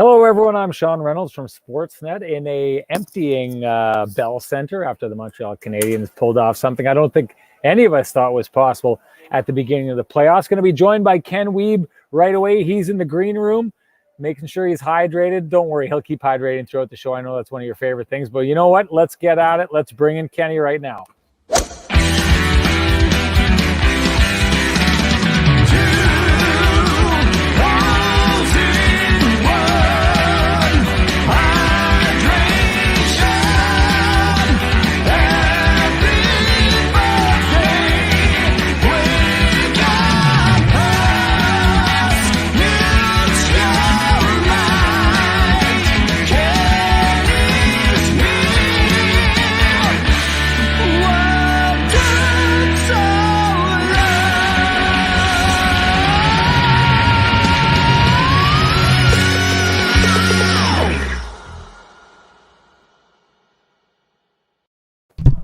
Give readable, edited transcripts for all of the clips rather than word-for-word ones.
Hello, everyone. I'm Sean Reynolds from Sportsnet in a emptying Bell Center after the Montreal Canadiens pulled off something I don't think any of us thought was possible at the beginning of the playoffs. Going to be joined by Ken Wiebe right away. He's in the green room, making sure he's hydrated. Don't worry, he'll keep hydrating throughout the show. I know that's one of your favorite things, but you know what? Let's get at it. Let's bring in Kenny right now.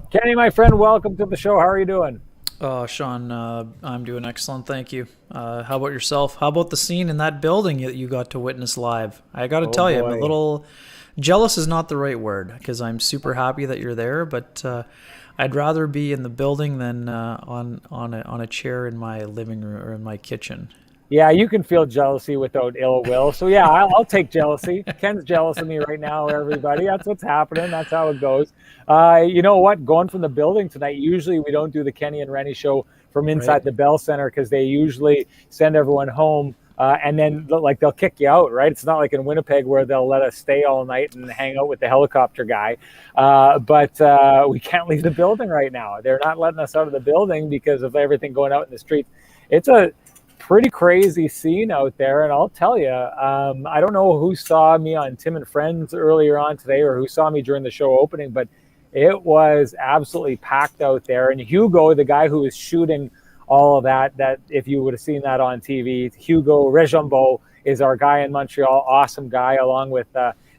Kenny, my friend, welcome to the show. How are you doing? Sean, I'm doing excellent, thank you. How about yourself? How about the scene in that building that you got to witness live? I got to tell you, I'm a little jealous is not the right word because I'm super happy that you're there, but I'd rather be in the building than on a chair in my living room or in my kitchen. Yeah, you can feel jealousy without ill will. So, yeah, I'll take jealousy. Ken's jealous of me right now, everybody. That's what's happening. That's how it goes. You know what? Going from the building tonight, usually we don't do the Kenny and Renny show from inside the Bell Center because they usually send everyone home and then they'll kick you out, right? It's not like in Winnipeg where they'll let us stay all night and hang out with the helicopter guy. But we can't leave the building right now. They're not letting us out of the building because of everything going out in the streets. It's a pretty crazy scene out there, and I'll tell you, I don't know who saw me on Tim and Friends earlier on today or who saw me during the show opening, but it was absolutely packed out there. And Hugo, the guy who was shooting all of that if you would have seen that on TV, Hugo Rejambeau is our guy in Montreal, awesome guy, along with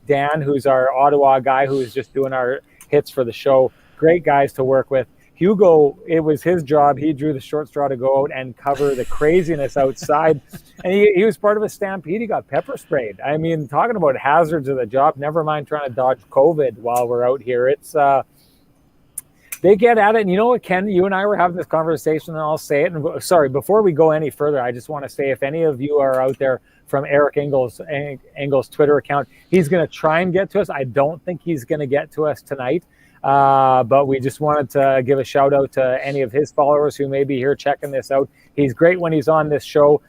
Dan, who's our Ottawa guy who is just doing our hits for the show. Great guys to work with. Hugo, it was his job. He drew the short straw to go out and cover the craziness outside. And he was part of a stampede. He got pepper sprayed. I mean, talking about hazards of the job, never mind trying to dodge COVID while we're out here. It's they get at it. And you know what, Ken, you and I were having this conversation, and I'll say it. And sorry, before we go any further, I just want to say if any of you are out there from Eric Engel's Twitter account, he's going to try and get to us. I don't think he's going to get to us tonight. But we just wanted to give a shout out to any of his followers who may be here checking this out. He's great when he's on this show.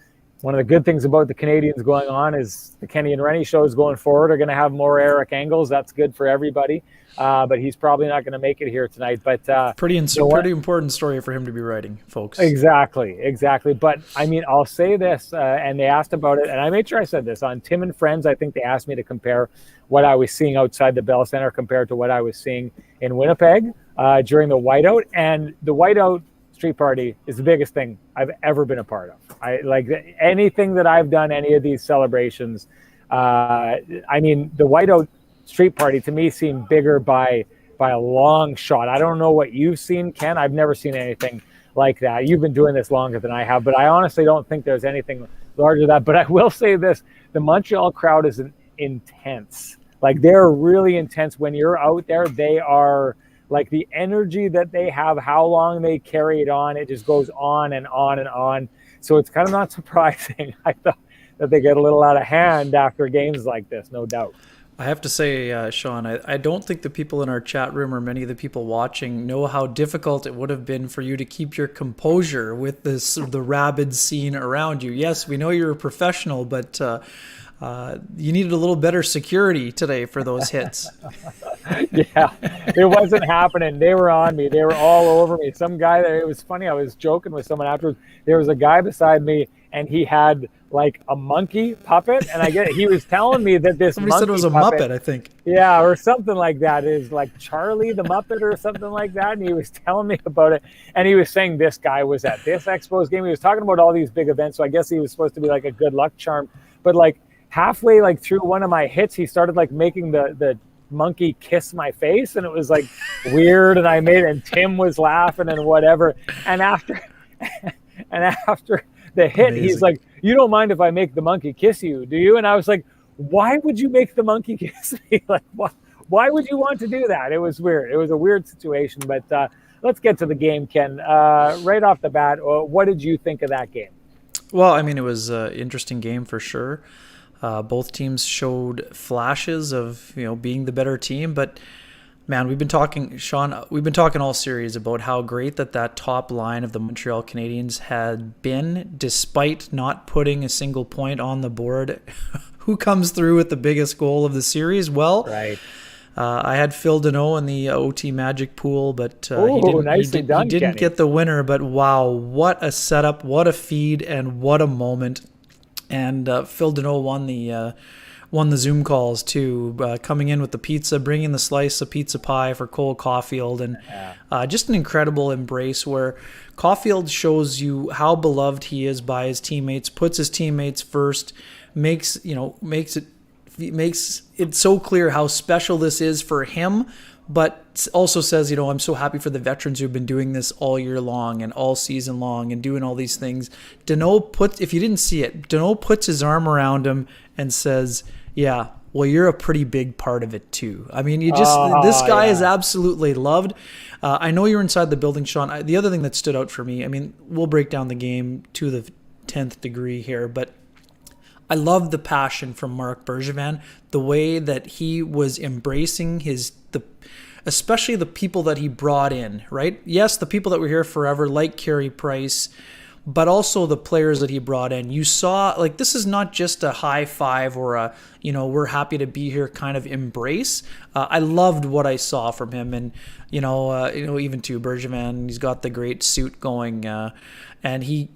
One of the good things about the Canadiens going on is the Kenny and Renny shows going forward are going to have more Eric Engels. That's good for everybody. But he's probably not going to make it here tonight. But pretty important story for him to be writing, folks. Exactly. But I mean, I'll say this, and they asked about it, and I made sure I said this on Tim and Friends. I think they asked me to compare what I was seeing outside the Bell Center compared to what I was seeing in Winnipeg during the whiteout. And the whiteout street party is the biggest thing I've ever been a part of. I like anything that I've done, any of these celebrations. I mean, the whiteout street party to me seemed bigger by a long shot. I don't know what you've seen, Ken. I've never seen anything like that. You've been doing this longer than I have, but I honestly don't think there's anything larger than that. But I will say this, the Montreal crowd is intense. Like, they're really intense. When you're out there, they are like the energy that they have, how long they carry it on. It just goes on and on and on. So it's kind of not surprising, I thought, that they get a little out of hand after games like this, no doubt. I have to say, Sean, I don't think the people in our chat room or many of the people watching know how difficult it would have been for you to keep your composure with the rabid scene around you. Yes, we know you're a professional, but you needed a little better security today for those hits. Yeah, it wasn't happening. They were on me. They were all over me. Some guy there, it was funny. I was joking with someone afterwards. There was a guy beside me, and he had like a monkey puppet, and he was telling me that this somebody said it was a puppet, Muppet, I think. Yeah, or something like that. It is like Charlie the Muppet or something like that, and he was telling me about it, and he was saying this guy was at this Expos game. He was talking about all these big events, so I guess he was supposed to be like a good luck charm, but like halfway like through one of my hits, he started like making the monkey kiss my face, and it was like weird, and I made it, and Tim was laughing and whatever, and after the hit, amazing. He's like, "You don't mind if I make the monkey kiss you, do you?" And I was like, why would you make the monkey kiss me? Like, why would you want to do that? It was weird. It was a weird situation, but let's get to the game, Ken. Right off the bat, what did you think of that game? Well, I mean, it was an interesting game for sure. Both teams showed flashes of, being the better team, but man, we've been talking, Sean, all series about how great that top line of the Montreal Canadiens had been, despite not putting a single point on the board. Who comes through with the biggest goal of the series? Well, right. I had Phil Deneau in the OT Magic pool, but he didn't get the winner. But wow, what a setup, what a feed, and what a moment. And Phil Deneau won the Zoom calls too, coming in with the pizza, bringing the slice of pizza pie for Cole Caufield, and just an incredible embrace where Caufield shows you how beloved he is by his teammates, puts his teammates first, makes it so clear how special this is for him, but also says, I'm so happy for the veterans who've been doing this all year long and all season long and doing all these things. If you didn't see it, Deneau puts his arm around him and says, yeah, well, you're a pretty big part of it too. I mean, this guy is absolutely loved. I know you're inside the building, Sean. The other thing that stood out for me, I mean, we'll break down the game to the 10th degree here, but I love the passion from Marc Bergevin, the way that he was embracing especially the people that he brought in, right? Yes, the people that were here forever, like Carey Price, but also the players that he brought in. You saw, this is not just a high five or a, we're happy to be here kind of embrace. I loved what I saw from him. And, even to Bergevin, he's got the great suit going, and he,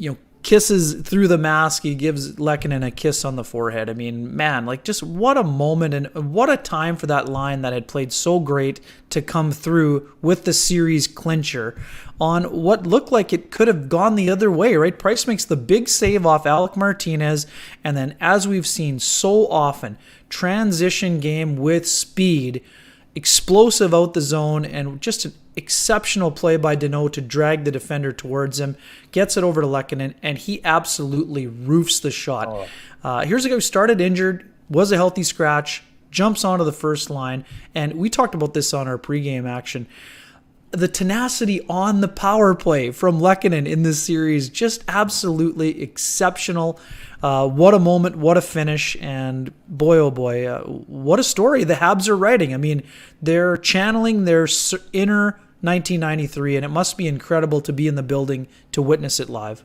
kisses through the mask. He gives Lehkonen a kiss on the forehead. I mean, man, just what a moment and what a time for that line that had played so great to come through with the series clincher on what looked like it could have gone the other way, right? Price makes the big save off Alec Martinez, and then as we've seen so often, transition game with speed, explosive out the zone, and just an exceptional play by Deneau to drag the defender towards him, gets it over to Lehkonen, and he absolutely roofs the shot. Here's a guy who started injured, was a healthy scratch, jumps onto the first line, and we talked about this on our pregame action. The tenacity on the power play from Lehkonen in this series, just absolutely exceptional. What a moment, what a finish, and boy, oh boy, what a story the Habs are writing. I mean, they're channeling their inner 1993, and it must be incredible to be in the building to witness it live.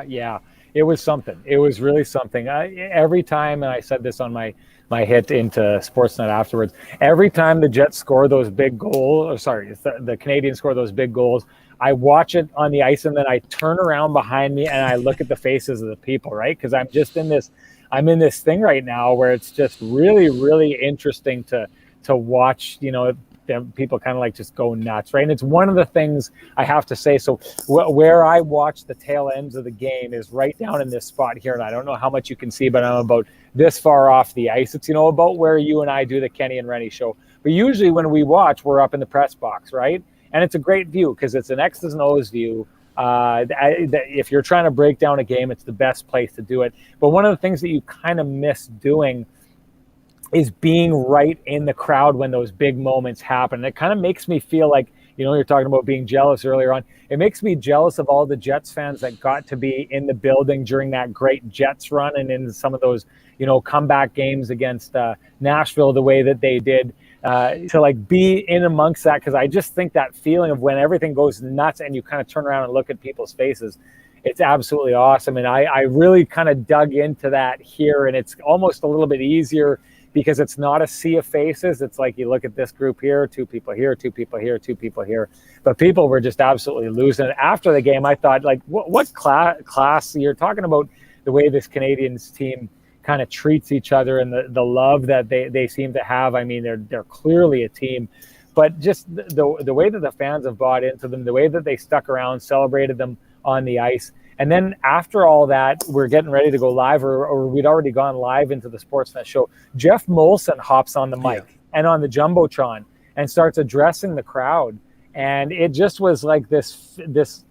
Yeah, it was something. It was really something. Every time, and I said this on my hit into Sportsnet afterwards, every time the Jets score those big goals, the Canadiens score those big goals, I watch it on the ice and then I turn around behind me and I look at the faces of the people, right? Because I'm in this thing right now where it's just really, really interesting to watch, people kind of just go nuts, right? And it's one of the things I have to say. So where I watch the tail ends of the game is right down in this spot here. And I don't know how much you can see, but I'm about this far off the ice. It's, about where you and I do the Kenny and Renny show. But usually when we watch, we're up in the press box, right? And it's a great view because it's an X's and O's view. If you're trying to break down a game, it's the best place to do it. But one of the things that you kind of miss doing is being right in the crowd when those big moments happen. It kind of makes me feel like, you're talking about being jealous earlier on. It makes me jealous of all the Jets fans that got to be in the building during that great Jets run and in some of those, comeback games against Nashville the way that they did. To be in amongst that, because I just think that feeling of when everything goes nuts and you kind of turn around and look at people's faces, it's absolutely awesome. And I really kind of dug into that here, and it's almost a little bit easier because it's not a sea of faces. It's like you look at this group here, two people here, two people here, two people here. But people were just absolutely losing it. After the game, I thought, what class you're talking about, the way this Canadiens team kind of treats each other and the love that they seem to have. I mean, they're clearly a team, but just the way that the fans have bought into them, the way that they stuck around, celebrated them on the ice. And then after all that, we're getting ready to go live, or we'd already gone live into the Sportsnet show. Jeff Molson hops on the mic and on the Jumbotron and starts addressing the crowd. And it just was like this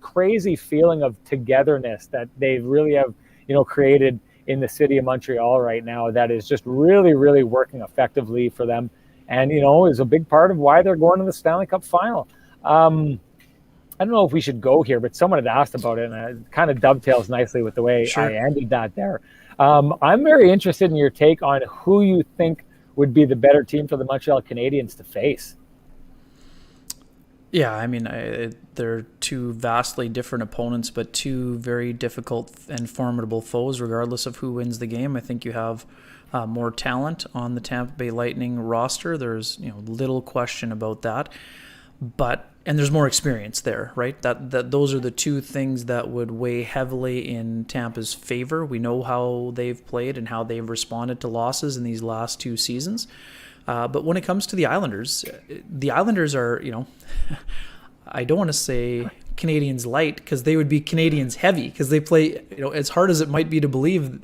crazy feeling of togetherness that they really have, created in the city of Montreal right now that is just really, really working effectively for them. And, is a big part of why they're going to the Stanley Cup final. I don't know if we should go here, but someone had asked about it, and it kind of dovetails nicely with the way I ended that there. I'm very interested in your take on who you think would be the better team for the Montreal Canadiens to face. Yeah, I mean, they're two vastly different opponents, but two very difficult and formidable foes, regardless of who wins the game. I think you have more talent on the Tampa Bay Lightning roster. There's little question about that, and there's more experience there, right? That those are the two things that would weigh heavily in Tampa's favor. We know how they've played and how they've responded to losses in these last two seasons. But when it comes to the Islanders are, I don't want to say Canadiens light, because they would be Canadiens heavy, because they play, as hard as it might be to believe.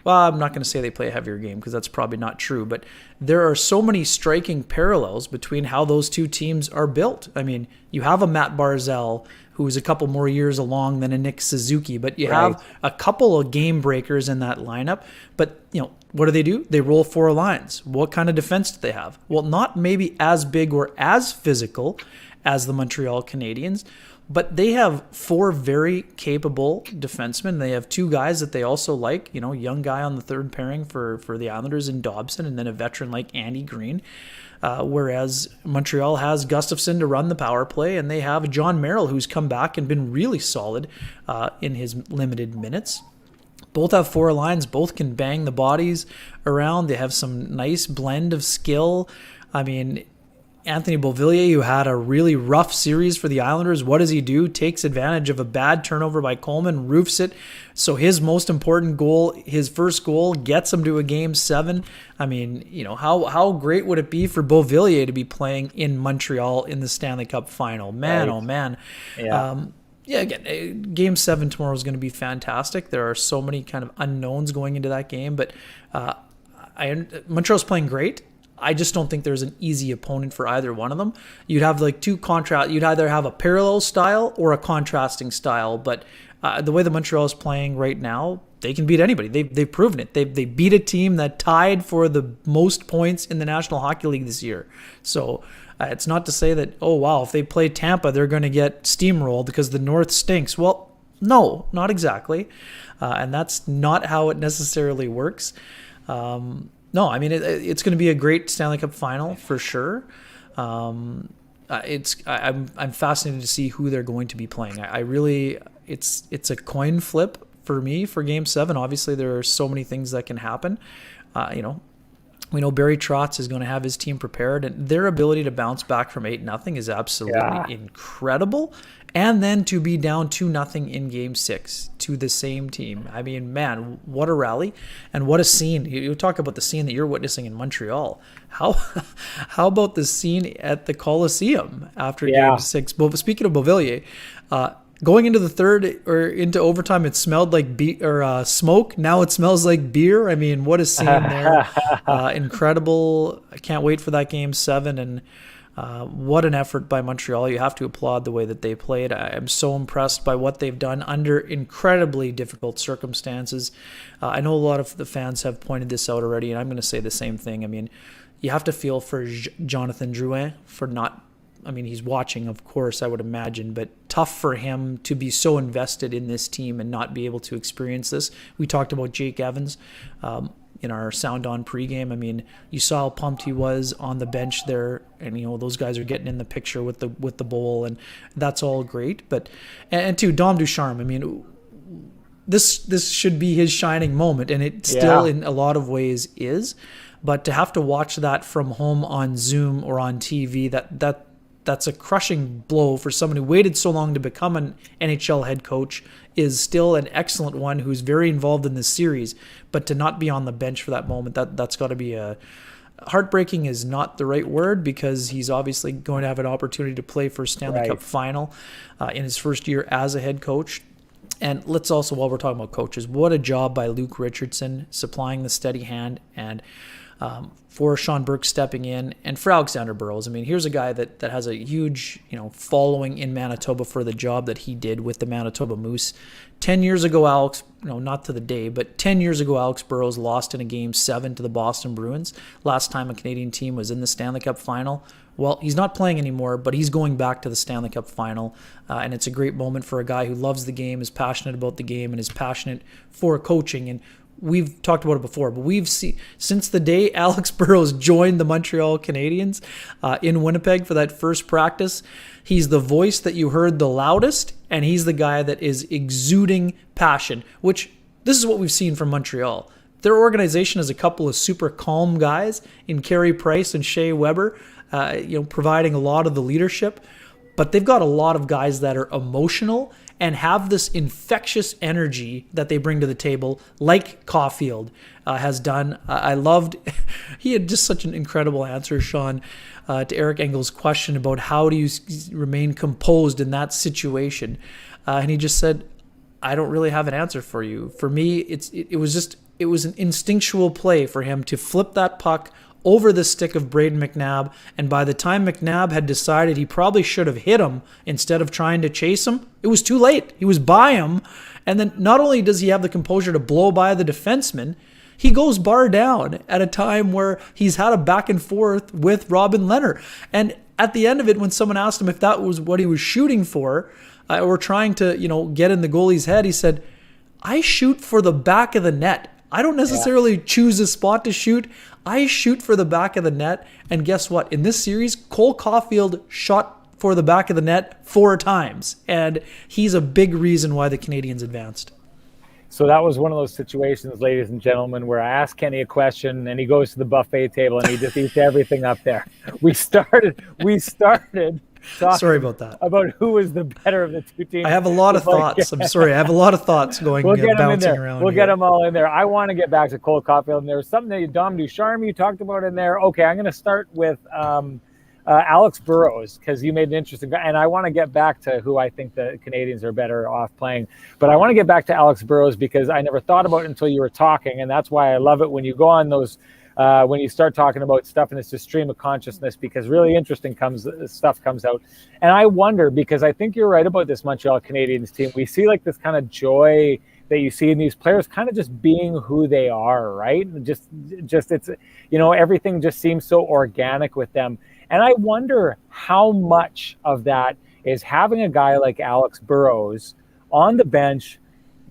Well, I'm not going to say they play a heavier game, because that's probably not true. But there are so many striking parallels between how those two teams are built. I mean, you have a Matt Barzal, who's a couple more years along than a Nick Suzuki, but you have a couple of game breakers in that lineup. But, what do? They roll four lines. What kind of defense do they have? Well, not maybe as big or as physical as the Montreal Canadiens, but they have four very capable defensemen. They have two guys that they also like, young guy on the third pairing for the Islanders in Dobson, and then a veteran like Andy Green. Whereas Montreal has Gustafsson to run the power play, and they have John Merrill, who's come back and been really solid in his limited minutes. Both have four lines. Both can bang the bodies around. They have some nice blend of skill. I mean, Anthony Beauvillier, who had a really rough series for the Islanders, what does he do? Takes advantage of a bad turnover by Coleman, roofs it. So his most important goal, his first goal, gets him to a Game 7. I mean, how great would it be for Beauvillier to be playing in Montreal in the Stanley Cup final? Man, Oh man. Yeah. Again, Game 7 tomorrow is going to be fantastic. There are so many kind of unknowns going into that game, but Montreal's playing great. I just don't think there's an easy opponent for either one of them. You'd have like two contrast. You'd either have a parallel style or a contrasting style. But the way the Montreal is playing right now, they can beat anybody. They've proven it. They beat a team that tied for the most points in the National Hockey League this year. So it's not to say that, oh wow, if they play Tampa, they're going to get steamrolled because the North stinks. Well, no, not exactly, and that's not how it necessarily works. No, I mean it's going to be a great Stanley Cup final for sure. I'm fascinated to see who they're going to be playing. It's a coin flip for me for Game 7. Obviously, there are so many things that can happen. We know Barry Trotz is going to have his team prepared, and their ability to bounce back from 8-0 is absolutely incredible. And then to be down 2-0 in Game 6 to the same team. I mean, man, what a rally and what a scene. You talk about the scene that you're witnessing in Montreal. How about the scene at the Coliseum after Game 6? But speaking of Beauvillier, going into the third or into overtime, it smelled like smoke. Now it smells like beer. I mean, what a scene there. Incredible. I can't wait for that Game 7. And what an effort by Montreal. You have to applaud the way that they played. I'm so impressed by what they've done under incredibly difficult circumstances. I know a lot of the fans have pointed this out already, and I'm going to say the same thing. I mean, you have to feel for Jonathan Drouin for not... I mean, he's watching, of course, I would imagine, but tough for him to be so invested in this team and not be able to experience this. We talked about Jake Evans in our Sound On pregame. I mean, you saw how pumped he was on the bench there, and those guys are getting in the picture with the bowl, and that's all great. But and to Dom Ducharme, I mean, this should be his shining moment, and it still in a lot of ways is. But to have to watch that from home on Zoom or on TV, that's a crushing blow for someone who waited so long to become an NHL head coach, is still an excellent one who's very involved in this series, but to not be on the bench for that moment, that's got to be heartbreaking is not the right word, because he's obviously going to have an opportunity to play for a Stanley Cup final in his first year as a head coach. And let's also, while we're talking about coaches, what a job by Luke Richardson supplying the steady hand. And for Sean Burke stepping in, and for Alexander Burrows. I mean, here's a guy that has a huge, following in Manitoba for the job that he did with the Manitoba Moose. 10 years ago, Alex, not to the day, but 10 years ago, Alex Burrows lost in a Game 7 to the Boston Bruins. Last time a Canadian team was in the Stanley Cup final. Well, he's not playing anymore, but he's going back to the Stanley Cup final, and it's a great moment for a guy who loves the game, is passionate about the game, and is passionate for coaching. And we've talked about it before, but we've seen since the day Alex Burrows joined the Montreal Canadiens in Winnipeg for that first practice, he's the voice that you heard the loudest, and he's the guy that is exuding passion, which this is what we've seen from Montreal. Their organization is a couple of super calm guys in Carey Price and Shea Weber, providing a lot of the leadership, but they've got a lot of guys that are emotional and have this infectious energy that they bring to the table, like Caufield has done. I loved, he had just such an incredible answer, Sean, to Eric Engel's question about how do you remain composed in that situation. And he just said, I don't really have an answer for you. For me, it was an instinctual play for him to flip that puck over the stick of Braden McNabb, and by the time McNabb had decided he probably should have hit him instead of trying to chase him, it was too late. He was by him, and then not only does he have the composure to blow by the defenseman, he goes bar down at a time where he's had a back and forth with Robin Lehner. And at the end of it, when someone asked him if that was what he was shooting for, or trying to, get in the goalie's head, he said, I shoot for the back of the net. I don't necessarily choose a spot to shoot. I shoot for the back of the net. And guess what? In this series, Cole Caufield shot for the back of the net 4 times. And he's a big reason why the Canadiens advanced. So that was one of those situations, ladies and gentlemen, where I asked Kenny a question and he goes to the buffet table and he just eats everything up there. We started talking sorry about that. About who was the better of the two teams. I have a lot of thoughts. I'm sorry. I have a lot of thoughts bouncing around. We'll get them all in there. I want to get back to Cole Caufield. And there was something that Dom Ducharme you talked about in there. Okay, I'm going to start with Alex Burrows, because you made an interesting guy. And I want to get back to who I think the Canadiens are better off playing. But I want to get back to Alex Burrows because I never thought about it until you were talking. And that's why I love it when you go on those when you start talking about stuff and it's a stream of consciousness, because really interesting stuff comes out. And I wonder, because I think you're right about this Montreal Canadiens team. We see like this kind of joy that you see in these players kind of just being who they are, right? Just it's, everything just seems so organic with them. And I wonder how much of that is having a guy like Alex Burrows on the bench,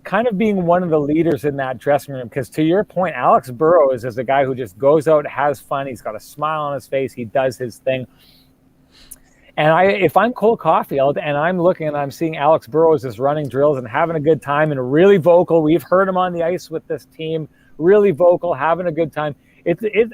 kind of being one of the leaders in that dressing room. Because to your point, Alex Burrows is a guy who just goes out, has fun. He's got a smile on his face. He does his thing. And if I'm Cole Caufield and I'm looking and I'm seeing Alex Burrows is running drills and having a good time and really vocal, we've heard him on the ice with this team, really vocal, having a good time.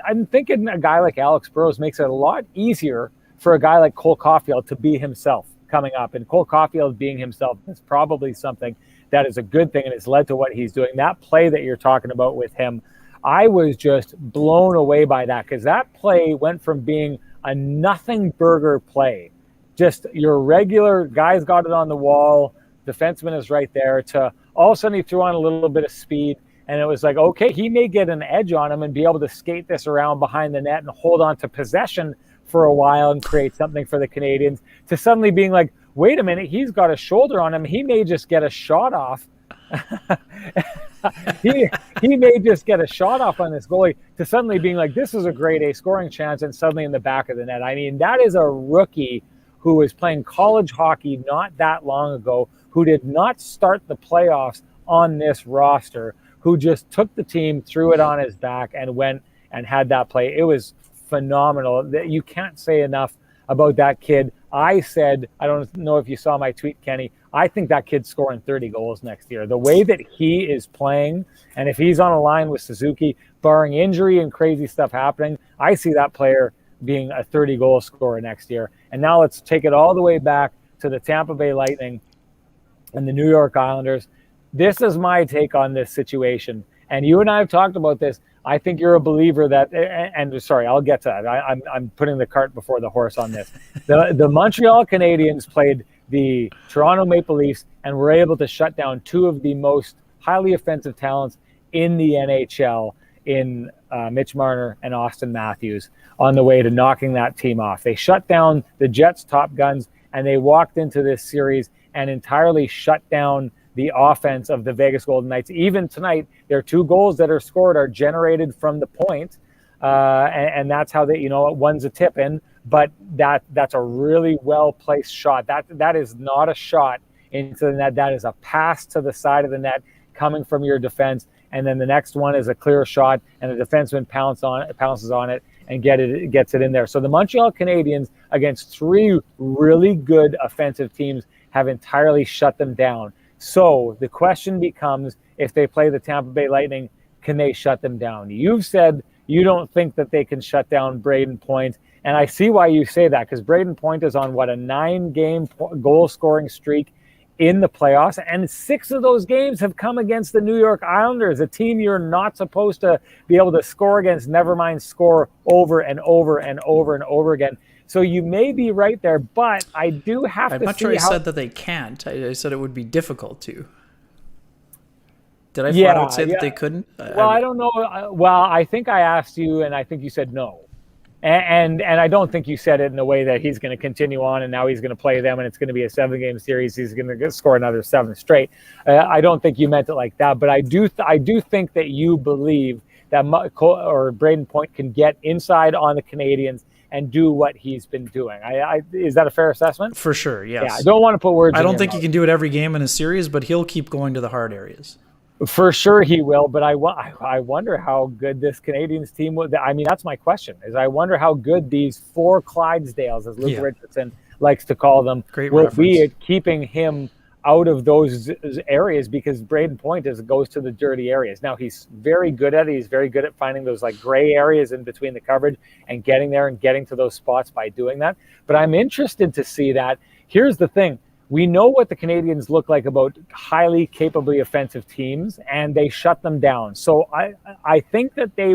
I'm thinking a guy like Alex Burrows makes it a lot easier for a guy like Cole Caufield to be himself coming up. And Cole Caufield being himself is probably something that is a good thing, and it's led to what he's doing. That play that you're talking about with him, I was just blown away by that, because that play went from being a nothing burger play, just your regular guy's got it on the wall, defenseman is right there, to all of a sudden he threw on a little bit of speed, and it was like, okay, he may get an edge on him and be able to skate this around behind the net and hold on to possession for a while and create something for the Canadiens, to suddenly being like, wait a minute, he's got a shoulder on him. He may just get a shot off. he may just get a shot off on this goalie, to suddenly being like, this is a grade A scoring chance, and suddenly in the back of the net. I mean, that is a rookie who was playing college hockey not that long ago, who did not start the playoffs on this roster, who just took the team, threw it on his back, and went and had that play. It was phenomenal. You can't say enough about that kid. I said, I don't know if you saw my tweet, Kenny, I think that kid's scoring 30 goals next year. The way that he is playing, and if he's on a line with Suzuki, barring injury and crazy stuff happening, I see that player being a 30-goal scorer next year. And now let's take it all the way back to the Tampa Bay Lightning and the New York Islanders. This is my take on this situation. And you and I have talked about this. I think you're a believer that, and sorry, I'll get to that. I'm putting the cart before the horse on this. The Montreal Canadiens played the Toronto Maple Leafs and were able to shut down two of the most highly offensive talents in the NHL in Mitch Marner and Austin Matthews on the way to knocking that team off. They shut down the Jets' top guns, and they walked into this series and entirely shut down the offense of the Vegas Golden Knights. Even tonight, their 2 goals that are scored are generated from the point, and that's how they, one's a tip in, but that's a really well-placed shot. That is not a shot into the net. That is a pass to the side of the net coming from your defense, and then the next one is a clear shot, and the defenseman pounces on it and gets it in there. So the Montreal Canadiens, against 3 really good offensive teams, have entirely shut them down. So the question becomes, if they play the Tampa Bay Lightning, can they shut them down? You've said you don't think that they can shut down Brayden Point, and I see why you say that, because Brayden Point is on, a 9-game goal-scoring streak in the playoffs, and 6 of those games have come against the New York Islanders, a team you're not supposed to be able to score against, never mind score over and over and over and over again. So you may be right there, but I do have to see. I'm not sure I said that they can't. I said it would be difficult to. Did I flat out say that they couldn't? Well, I don't know. Well, I think I asked you, and I think you said no. And I don't think you said it in a way that he's going to continue on and now he's going to play them and it's going to be a 7-game series. He's going to score another 7 straight. I don't think you meant it like that, but I do think that you believe that Brayden Point can get inside on the Canadiens and do what he's been doing. Is that a fair assessment? For sure, yes. Yeah, I don't want to put words in your mouth. I don't think he can do it every game in a series, but he'll keep going to the hard areas. For sure he will, but I wonder how good this Canadiens team will. I mean, that's my question, is I wonder how good these 4 Clydesdales, as Luke Richardson likes to call them, will be at keeping him out of those areas, because Brayden Point goes to the dirty areas. Now, he's very good at it. He's very good at finding those gray areas in between the coverage and getting there and getting to those spots by doing that. But I'm interested to see that. Here's the thing. We know what the Canadiens look like about highly capably offensive teams, and they shut them down. So I think that they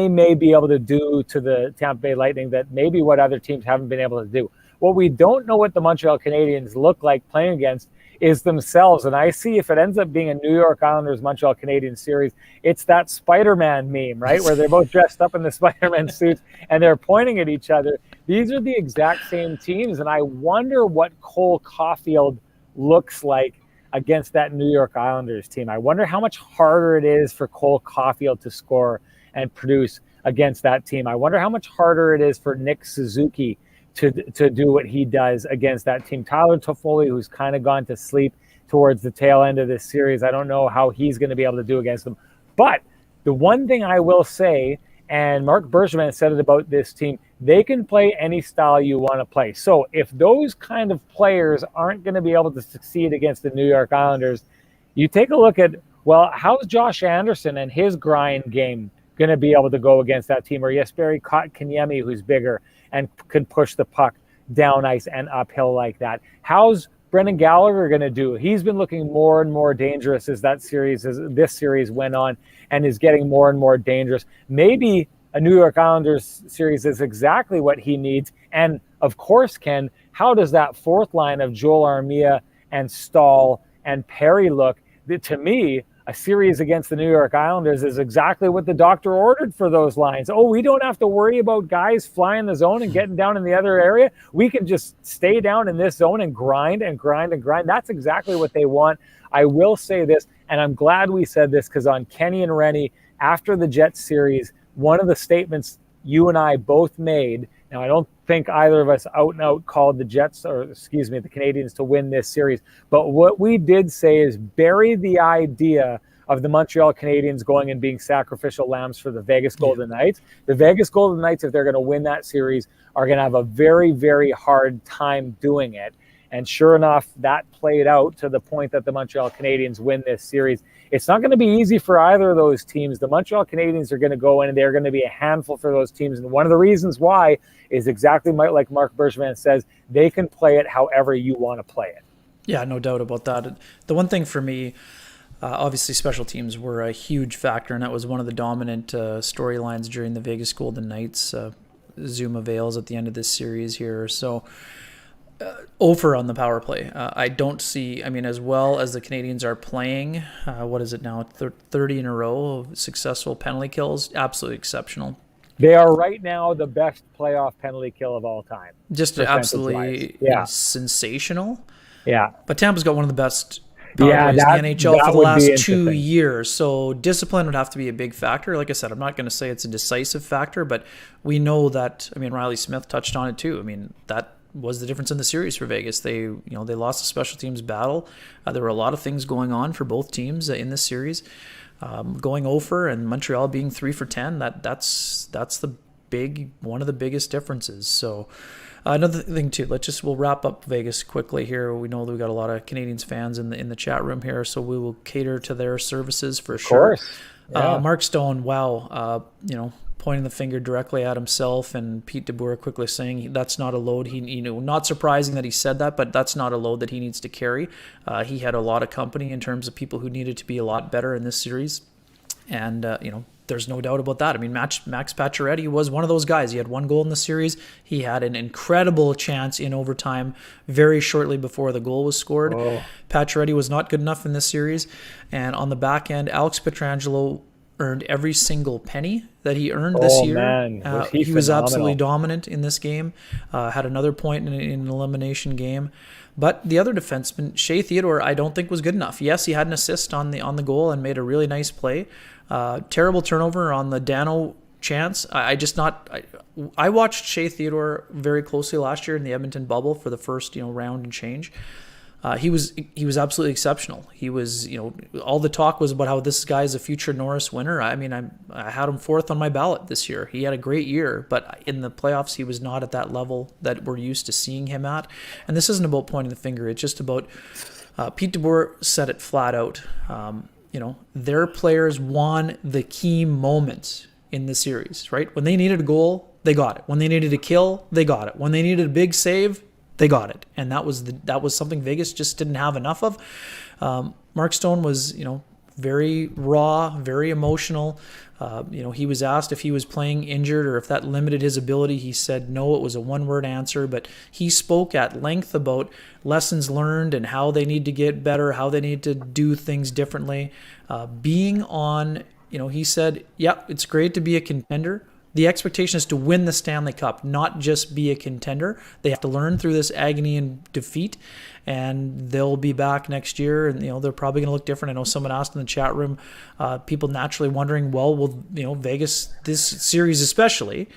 may be able to do to the Tampa Bay Lightning that maybe what other teams haven't been able to do. What we don't know what the Montreal Canadiens look like playing against is themselves. And I see, if it ends up being a New York Islanders Montreal Canadiens series, it's that Spider-Man meme, right? Where they're both dressed up in the Spider-Man suits and they're pointing at each other. These are the exact same teams. And I wonder what Cole Caufield looks like against that New York Islanders team. I wonder how much harder it is for Cole Caufield to score and produce against that team. I wonder how much harder it is for Nick Suzuki to do what he does against that team. Tyler Toffoli, who's kind of gone to sleep towards the tail end of this series, I don't know how he's going to be able to do against them. But the one thing I will say, and Mark Bergevin said it about this team, they can play any style you want to play. So if those kind of players aren't going to be able to succeed against the New York Islanders, you take a look at, well, how's Josh Anderson and his grind game going to be able to go against that team? Or Jesperi Kotkaniemi, who's bigger and can push the puck down ice and uphill like that. How's Brendan Gallagher going to do? He's been looking more and more dangerous as this series went on, and is getting more and more dangerous. Maybe a New York Islanders series is exactly what he needs. And of course, Ken, how does that 4th line of Joel Armia and Stahl and Perry look? To me, a series against the New York Islanders is exactly what the doctor ordered for those lines. Oh, we don't have to worry about guys flying the zone and getting down in the other area. We can just stay down in this zone and grind and grind and grind. That's exactly what they want. I will say this, and I'm glad we said this, because on Kenny and Renny, after the Jets series, one of the statements you and I both made, now I don't think either of us out and out called the Canadiens to win this series, but what we did say is bury the idea of the Montreal Canadiens going and being sacrificial lambs for the Vegas Golden Knights. The Vegas Golden Knights, if they're going to win that series, are going to have a very, very hard time doing it. And sure enough, that played out to the point that the Montreal Canadiens win this series. It's not going to be easy for either of those teams. The Montreal Canadiens are going to go in and they're going to be a handful for those teams. And one of the reasons why is exactly like Mark Bergevin says, they can play it however you want to play it. Yeah, no doubt about that. The one thing for me, obviously special teams were a huge factor, and that was one of the dominant storylines during the Vegas Golden Knights Zoom avails at the end of this series here. So Over on the power play. I don't see, I mean, as well as the Canadiens are playing, what is it now, 30 in a row of successful penalty kills, absolutely exceptional. They are right now the best playoff penalty kill of all time. Just absolutely sensational. Yeah. But Tampa's got one of the best power plays in the NHL for the last 2 years. So discipline would have to be a big factor. Like I said, I'm not going to say it's a decisive factor, but we know that, I mean, Riley Smith touched on it too. I mean, that was the difference in the series for Vegas. They lost the special teams battle. There were a lot of things going on for both teams in this series. Going over and Montreal being 3 for 10, that's one of the biggest differences. So another thing too, we'll wrap up Vegas quickly here. We know that we got a lot of Canadiens fans in the chat room here, so we will cater to their services for sure. Of course. Yeah. Mark Stone, wow, pointing the finger directly at himself, and Pete DeBoer quickly saying that's not a load. He not surprising that he said that, but that's not a load that he needs to carry. He had a lot of company in terms of people who needed to be a lot better in this series, and there's no doubt about that. I mean, Max Pacioretty was one of those guys. He had 1 goal in the series. He had an incredible chance in overtime very shortly before the goal was scored. Oh. Pacioretty was not good enough in this series, and on the back end, Alex Pietrangelo earned every single penny that he earned this year. Man. He was absolutely dominant in this game. Had another point in an elimination game. But the other defenseman, Shea Theodore, I don't think was good enough. Yes, he had an assist on the goal and made a really nice play. Terrible turnover on the Dano chance. I watched Shea Theodore very closely last year in the Edmonton bubble for the first round and change. He was absolutely exceptional. He was, all the talk was about how this guy is a future Norris winner. I mean, I had him 4th on my ballot this year. He had a great year, but in the playoffs, he was not at that level that we're used to seeing him at. And this isn't about pointing the finger. It's just about Pete DeBoer said it flat out. Their players won the key moments in the series, right? When they needed a goal, they got it. When they needed a kill, they got it. When they needed a big save, they got it, and that was something Vegas just didn't have enough of. Mark Stone was, very raw, very emotional. He was asked if he was playing injured or if that limited his ability. He said no, it was a one-word answer, but he spoke at length about lessons learned and how they need to get better, how they need to do things differently. Being on, he said, yeah, it's great to be a contender. The expectation is to win the Stanley Cup, not just be a contender. They have to learn through this agony and defeat, and they'll be back next year, and they're probably going to look different. I know someone asked in the chat room, people naturally wondering, well, will Vegas, this series especially,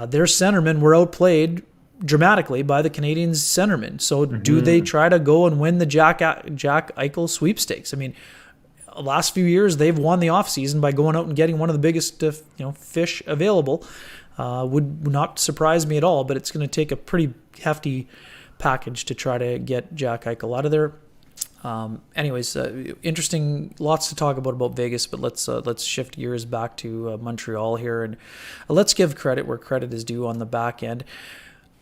their centermen were outplayed dramatically by the Canadiens centermen. So do they try to go and win the Jack Eichel sweepstakes? I mean, last few years they've won the offseason by going out and getting one of the biggest fish available. Would not surprise me at all, but it's going to take a pretty hefty package to try to get Jack Eichel out of there. Interesting, lots to talk about Vegas, but let's shift gears back to Montreal here, and let's give credit where credit is due on the back end.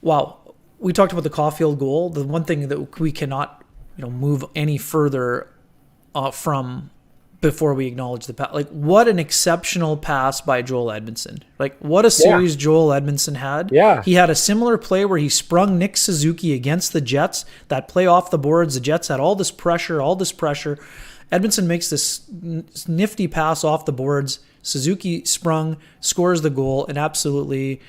Wow, we talked about the Caufield goal. The one thing that we cannot move any further from before we acknowledge the pass. Like, what an exceptional pass by Joel Edmondson. Like, what a series Joel Edmondson had. Yeah. He had a similar play where he sprung Nick Suzuki against the Jets. That play off the boards, the Jets had all this pressure. Edmondson makes this nifty pass off the boards. Suzuki sprung, scores the goal, and absolutely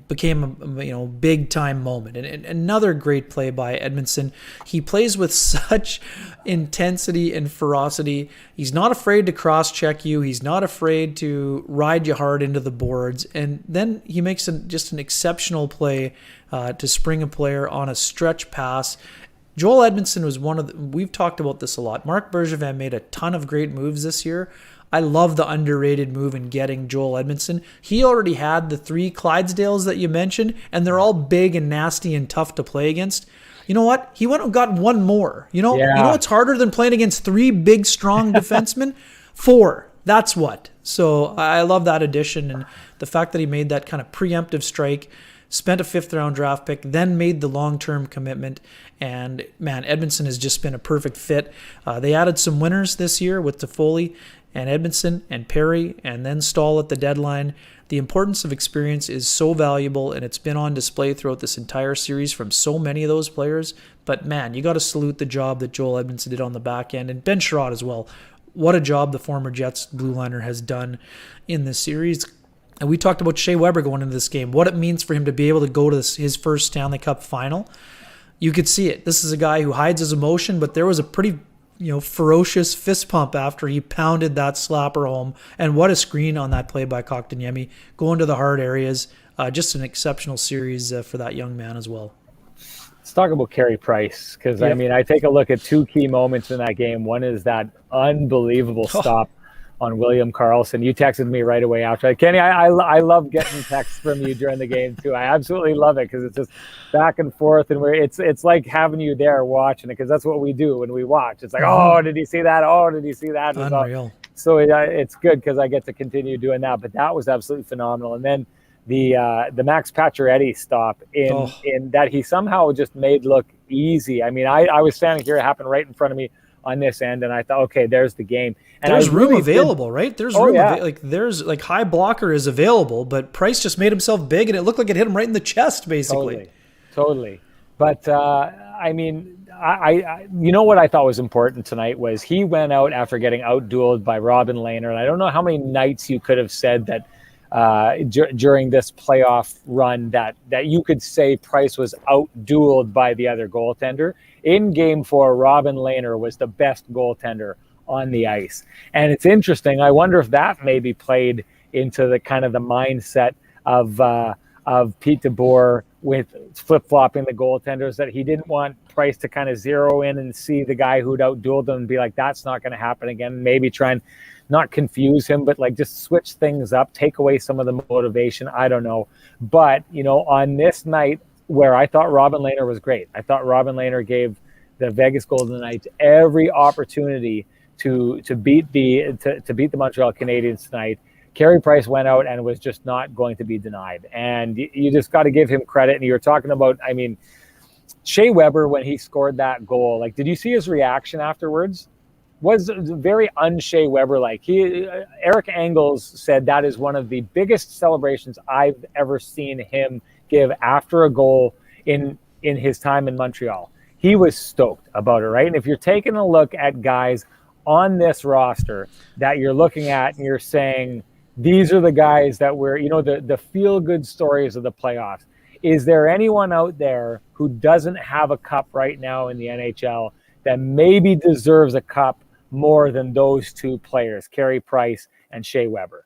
became a big time moment. And another great play by Edmondson. He plays with such intensity and ferocity. He's not afraid to cross check you. He's not afraid to ride you hard into the boards. And then he makes just an exceptional play to spring a player on a stretch pass. Joel Edmondson was we've talked about this a lot. Marc Bergevin made a ton of great moves this year. I love the underrated move in getting Joel Edmondson. He already had the 3 Clydesdales that you mentioned, and they're all big and nasty and tough to play against. You know what? He went and got 1 more. You know what's harder than playing against 3 big, strong defensemen? 4. That's what. So I love that addition, and the fact that he made that kind of preemptive strike, spent a 5th-round draft pick, then made the long-term commitment. And, man, Edmondson has just been a perfect fit. They added some winners this year with Toffoli and Edmondson and Perry and then Stahl at the deadline. The importance of experience is so valuable, and it's been on display throughout this entire series from so many of those players. But man, you got to salute the job that Joel Edmondson did on the back end, and Ben Sherratt as well. What a job the former Jets blue liner has done in this series. And we talked about Shea Weber going into this game, what it means for him to be able to go to his first Stanley Cup final. You could see it. This is a guy who hides his emotion, but there was a pretty ferocious fist pump after he pounded that slapper home. And what a screen on that play by Kotkaniemi, going to the hard areas. Just an exceptional series for that young man as well. Let's talk about Carey Price, because Yep. I mean, I take a look at two key moments in that game. One is that unbelievable stop on William Karlsson. You texted me right away after. Kenny, I love getting texts from you during the game too. I absolutely love it because it's just back and forth, and it's like having you there watching it, because that's what we do when we watch. It's like, oh, did he see that? Oh, did he see that? Unreal. So it's good because I get to continue doing that. But that was absolutely phenomenal. And then the Max Pacioretty stop in that he somehow just made look easy. I mean, I was standing here, it happened right in front of me on this end, and I thought, okay, there's the game. And there's room available, right? There's room. There's high blocker is available, but Price just made himself big, and it looked like it hit him right in the chest, basically. Totally. But I mean, I you know what I thought was important tonight was he went out after getting outdueled by Robin Lehner, and I don't know how many nights you could have said that during this playoff run that you could say Price was outdueled by the other goaltender. In Game 4, Robin Lehner was the best goaltender on the ice. And it's interesting. I wonder if that maybe played into the kind of the mindset of Pete DeBoer with flip-flopping the goaltenders, that he didn't want Price to kind of zero in and see the guy who'd outdueled him and be like, that's not going to happen again. Maybe try and not confuse him, but like just switch things up, take away some of the motivation. I don't know. But, on this night where I thought Robin Lehner was great, I thought Robin Lehner gave the Vegas Golden Knights every opportunity to beat the Montreal Canadiens tonight. Carey Price went out and was just not going to be denied. And you just got to give him credit. And you're talking about, I mean, Shea Weber, when he scored that goal, like, did you see his reaction afterwards? Was very un-Shea Weber-like. Eric Engels said that is one of the biggest celebrations I've ever seen him give after a goal in his time in Montreal. He was stoked about it, right? And if you're taking a look at guys on this roster that you're looking at and you're saying, these are the guys that were, the feel-good stories of the playoffs. Is there anyone out there who doesn't have a cup right now in the NHL that maybe deserves a cup more than those two players, Carey Price and Shea Weber?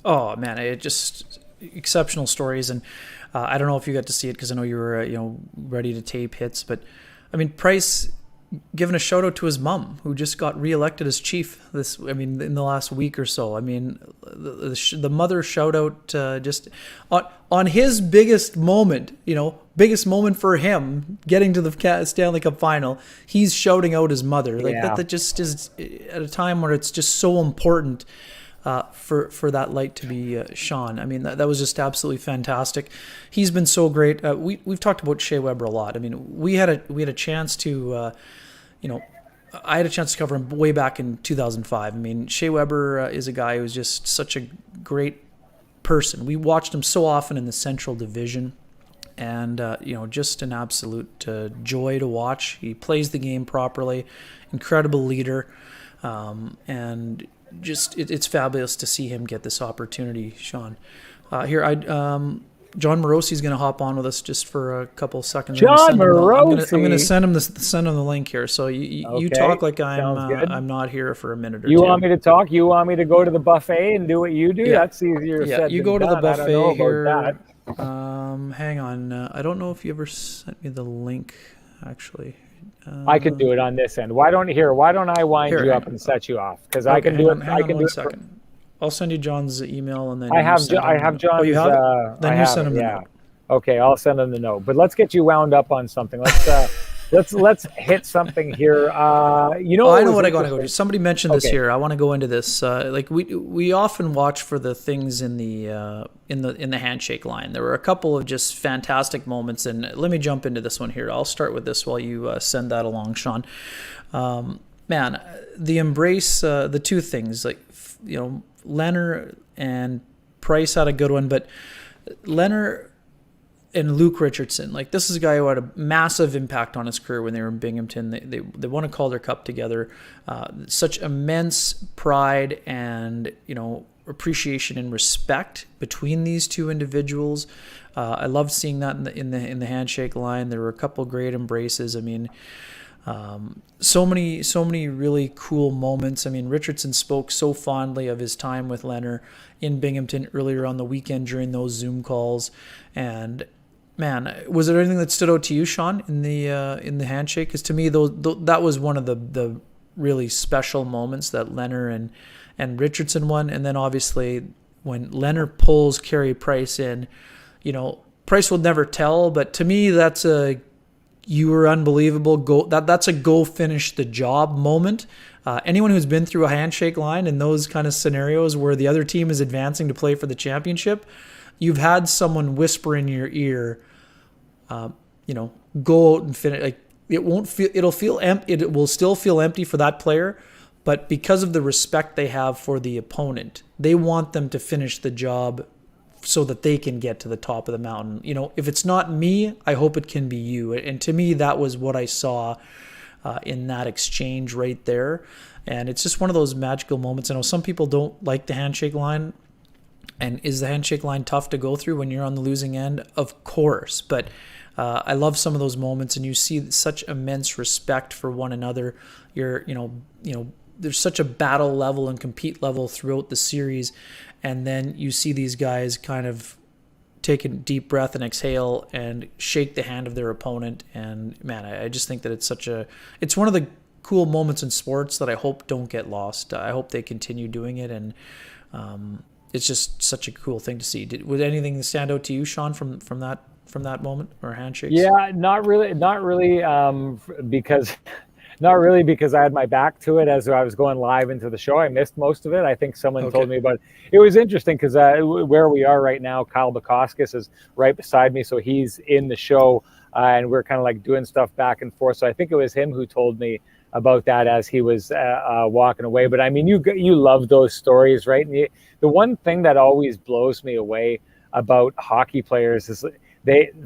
Oh man, it just exceptional stories, and I don't know if you got to see it because I know you were ready to tape hits, but I mean, Price giving a shout out to his mom, who just got reelected as chief in the last week or so. I mean, the mother shout out just on his biggest moment, biggest moment for him getting to the Stanley Cup final. He's shouting out his mother. That just is at a time where it's just so important for that light to be shone. I mean, that was just absolutely fantastic. He's been so great. We've talked about Shea Weber a lot. I mean, we had a chance to, I had a chance to cover him way back in 2005. I mean, Shea Weber is a guy who's just such a great person. We watched him so often in the Central Division, and just an absolute joy to watch. He plays the game properly, incredible leader, and just it's fabulous to see him get this opportunity, Sean. John Morosi is going to hop on with us just for a couple seconds. John Morosi. I'm going to send him the link here. So you talk like I'm not here for a minute or two. You want me to talk? You want me to go to the buffet and do what you do? Yeah. That's easier said you than go to done. the buffet I don't know here. about that. Hang on. I don't know if you ever sent me the link, actually. I could do it on this end. Why don't I wind you up and set you off? Because I can do it. I can do it. I'll send you John's email, and then I have John's. Oh, you have it? Then you send him the note. Okay, I'll send him the note. But let's get you wound up on something. Let's hit something here. I know what I got to go to. Somebody mentioned this here. I want to go into this. We often watch for the things in the handshake line. There were a couple of just fantastic moments, and let me jump into this one here. I'll start with this while you send that along, Sean. man, the embrace, the two things, like, Leonard and Price had a good one, but Leonard and Luke Richardson, like, this is a guy who had a massive impact on his career when they were in Binghamton. They won a Calder Cup together. Such immense pride and, appreciation and respect between these two individuals. I loved seeing that in the handshake line. There were a couple great embraces. I mean, so many really cool moments. I mean, Richardson spoke so fondly of his time with Leonard in Binghamton earlier on the weekend during those Zoom calls. And man, was there anything that stood out to you, Sean, in the handshake? Because to me, that was one of the really special moments that Leonard and Richardson won. And then obviously when Leonard pulls Carey Price in, Price will never tell, but to me, that's you were unbelievable. That's a go finish the job moment. Anyone who's been through a handshake line in those kind of scenarios where the other team is advancing to play for the championship, you've had someone whisper in your ear, go out and finish. Like, it will still feel empty for that player, but because of the respect they have for the opponent, they want them to finish the job so that they can get to the top of the mountain. If it's not me, I hope it can be you. And to me, that was what I saw in that exchange right there. And it's just one of those magical moments. I know some people don't like the handshake line. And is the handshake line tough to go through when you're on the losing end? Of course. But I love some of those moments, and you see such immense respect for one another. There's such a battle level and compete level throughout the series. And then you see these guys kind of take a deep breath and exhale and shake the hand of their opponent. And man, I just think that it's one of the cool moments in sports that I hope don't get lost. I hope they continue doing it. And it's just such a cool thing to see. Would anything stand out to you, Sean, from that moment or handshakes? Yeah, not really, because I had my back to it as I was going live into the show. I missed most of it. I think someone told me about it. It was interesting because where we are right now, Kyle Bukowskis is right beside me, so he's in the show, and we're kind of like doing stuff back and forth. So I think it was him who told me about that as he was walking away. But I mean, you love those stories, right? And the one thing that always blows me away about hockey players is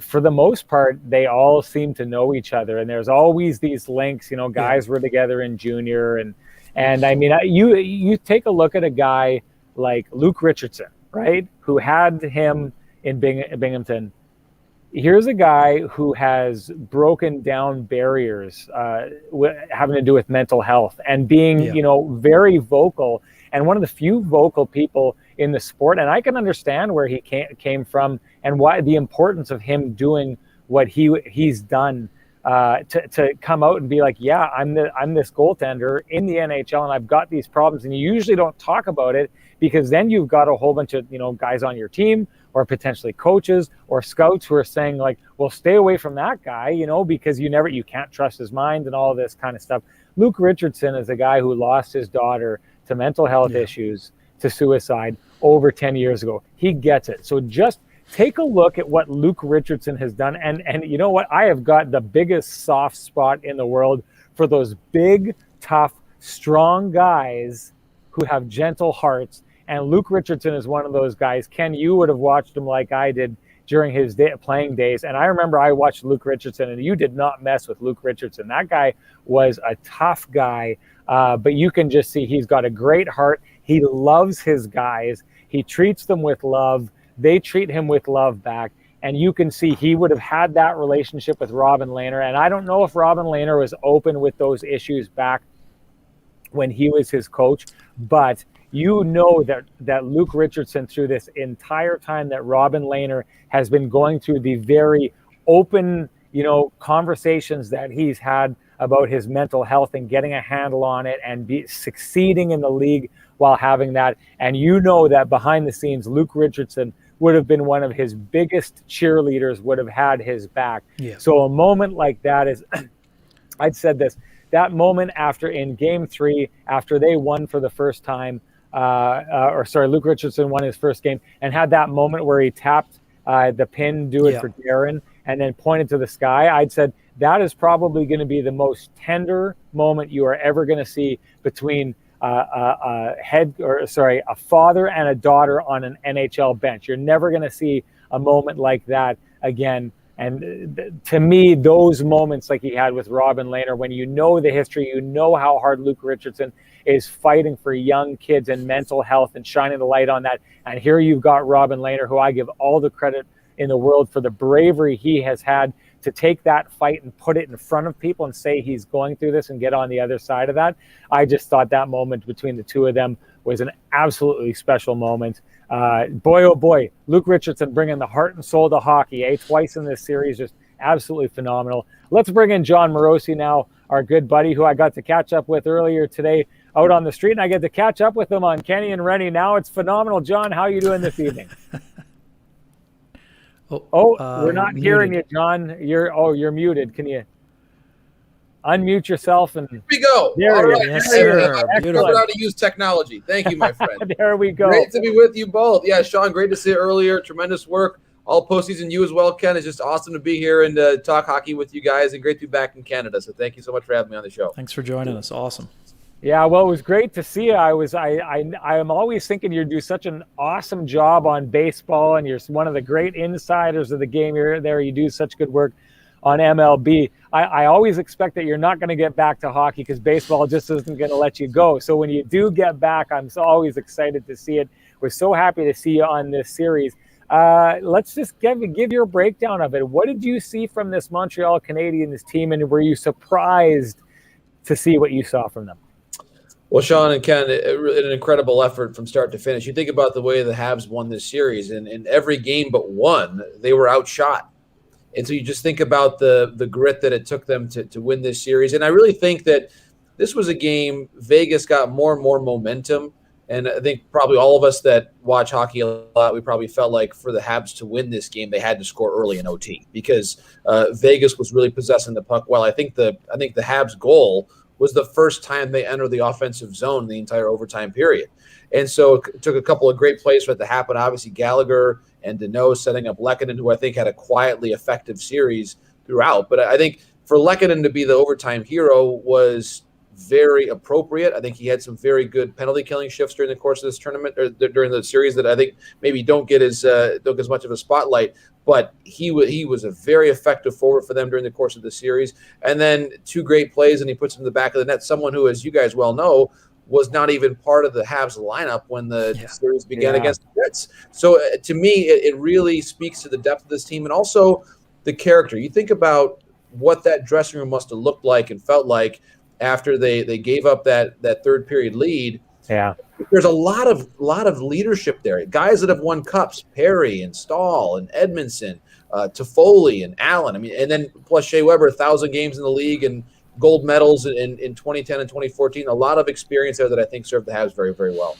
for the most part, they all seem to know each other, and there's always these links. Guys were together in junior, and I mean, you take a look at a guy like Luke Richardson, right, who had him in Binghamton. Here's a guy who has broken down barriers having to do with mental health and being, very vocal, and one of the few vocal people in the sport. And I can understand where he came from and why the importance of him doing what he's done to come out and be like, yeah, I'm this goaltender in the NHL and I've got these problems. And you usually don't talk about it because then you've got a whole bunch of, guys on your team or potentially coaches or scouts who are saying like, well, stay away from that guy, because you can't trust his mind and all this kind of stuff. Luke Richardson is a guy who lost his daughter to mental health issues, to suicide over 10 years ago. He gets it. So just take a look at what Luke Richardson has done. And you know what? I have got the biggest soft spot in the world for those big, tough, strong guys who have gentle hearts. And Luke Richardson is one of those guys. Ken, you would have watched him like I did during his playing days. And I remember I watched Luke Richardson, and you did not mess with Luke Richardson. That guy was a tough guy, but you can just see he's got a great heart. He loves his guys. He treats them with love. They treat him with love back. And you can see he would have had that relationship with Robin Lehner. And I don't know if Robin Lehner was open with those issues back when he was his coach, but you know that Luke Richardson, through this entire time that Robin Lehner has been going through the very open, conversations that he's had about his mental health and getting a handle on it and succeeding in the league while having that. And that behind the scenes, Luke Richardson would have been one of his biggest cheerleaders, would have had his back. Yeah. So a moment like that is, I'd said this, that moment in Game 3, after they won for the first time, Luke Richardson won his first game and had that moment where he tapped the pin, do it for Darren, and then pointed to the sky. I'd said that is probably going to be the most tender moment you are ever going to see between a father and a daughter on an NHL bench. You're never going to see a moment like that again. And to me, those moments like he had with Robin Lehner, when you know the history, you know how hard Luke Richardson is fighting for young kids and mental health and shining the light on that. And here you've got Robin Lehner, who I give all the credit in the world for the bravery he has had to take that fight and put it in front of people and say he's going through this and get on the other side of that. I just thought that moment between the two of them was an absolutely special moment. Boy, oh boy, Luke Richardson bringing the heart and soul to hockey, twice in this series, just absolutely phenomenal. Let's bring in John Morosi now, our good buddy who I got to catch up with earlier today out on the street, and I get to catch up with him on Kenny and Renny now. It's phenomenal. John, how are you doing this evening? We're not hearing you, John. You're muted. Can you unmute yourself? And here we go. There All you right. go. Yes, I figured out how to use technology. Thank you, my friend. There we go. Great to be with you both. Yeah, Sean, great to see you earlier. Tremendous work. All postseason, you as well, Ken. It's just awesome to be here and talk hockey with you guys, and great to be back in Canada. So thank you so much for having me on the show. Thanks for joining us. Awesome. Yeah, well, it was great to see you. I'm always thinking you do such an awesome job on baseball, and you're one of the great insiders of the game. You're there. You do such good work on MLB. I always expect that you're not going to get back to hockey because baseball just isn't going to let you go. So when you do get back, I'm always excited to see it. We're so happy to see you on this series. Let's just give your breakdown of it. What did you see from this Montreal Canadiens team, and were you surprised to see what you saw from them? Well, Sean and Ken, an incredible effort from start to finish. You think about the way the Habs won this series, and in every game but one, they were outshot. And so you just think about the grit that it took them to win this series. And I really think that this was a game Vegas got more and more momentum. And I think probably all of us that watch hockey a lot, we probably felt like for the Habs to win this game, they had to score early in OT because Vegas was really possessing the puck well. I think the Habs' goal was the first time they entered the offensive zone in the entire overtime period. And so it took a couple of great plays for it to happen. Obviously, Gallagher and Deneau setting up Lehkonen, who I think had a quietly effective series throughout. But I think for Lehkonen to be the overtime hero was very appropriate. I think he had some very good penalty killing shifts during the course of this tournament, or during the series, that I think maybe don't get as much of a spotlight. But he was a very effective forward for them during the course of the series. And then two great plays, and he puts him in the back of the net. Someone who, as you guys well know, was not even part of the Habs lineup when the series began against the Jets. So to me, it really speaks to the depth of this team and also the character. You think about what that dressing room must have looked like and felt like after they gave up that third period lead. Yeah. There's a lot of leadership there. Guys that have won cups, Perry and Stahl and Edmondson, Toffoli and Allen. I mean, and then plus Shea Weber, 1,000 games in the league and gold medals in 2010 and 2014. A lot of experience there that I think served the Habs very, very well.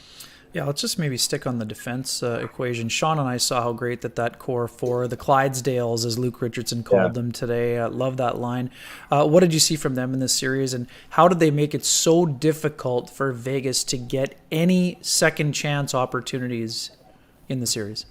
Yeah, let's just maybe stick on the defense equation. Sean and I saw how great that core four, the Clydesdales, as Luke Richardson called them today. Love that line. What did you see from them in this series, and how did they make it so difficult for Vegas to get any second chance opportunities in the series?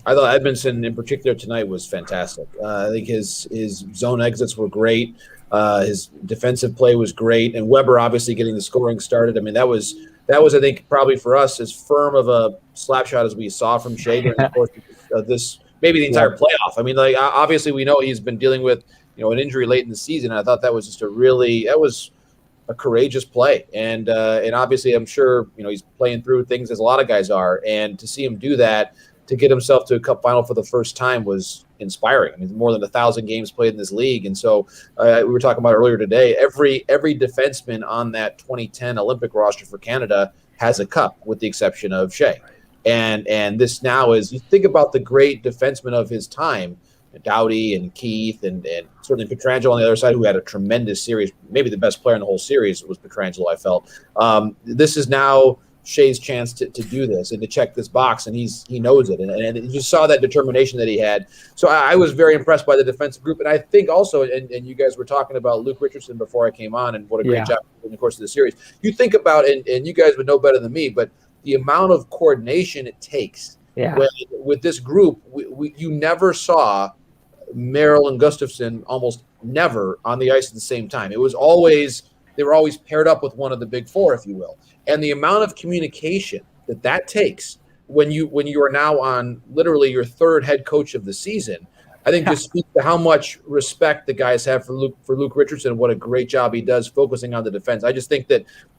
I thought Edmondson in particular tonight was fantastic. I think his zone exits were great. His defensive play was great, and Weber obviously getting the scoring started. I mean, that was I think probably for us as firm of a slap shot as we saw from Shea during the course of this, maybe the entire playoff. I mean, like obviously we know he's been dealing with an injury late in the season. And I thought that was just a courageous play, and obviously I'm sure he's playing through things as a lot of guys are, and to see him do that, to get himself to a cup final for the first time was inspiring. I mean, more than 1,000 games played in this league. And so we were talking about earlier today, every defenseman on that 2010 Olympic roster for Canada has a cup with the exception of Shea. And this now is, you think about the great defensemen of his time, Doughty and Keith and certainly Pietrangelo on the other side, who had a tremendous series. Maybe the best player in the whole series was Pietrangelo, I felt. This is now Shea's chance to do this and to check this box, and he knows it, and you just saw that determination that he had. So I was very impressed by the defensive group, and I think also, and you guys were talking about Luke Richardson before I came on, and what a great job in the course of the series. You think about, and you guys would know better than me, but the amount of coordination it takes. With this group, you never saw Merrill and Gustafsson almost never on the ice at the same time. It was always, they were always paired up with one of the big four, if you will. And the amount of communication that takes when you are now on literally your third head coach of the season, I think just speaks to how much respect the guys have for Luke Richardson and what a great job he does focusing on the defense. I just think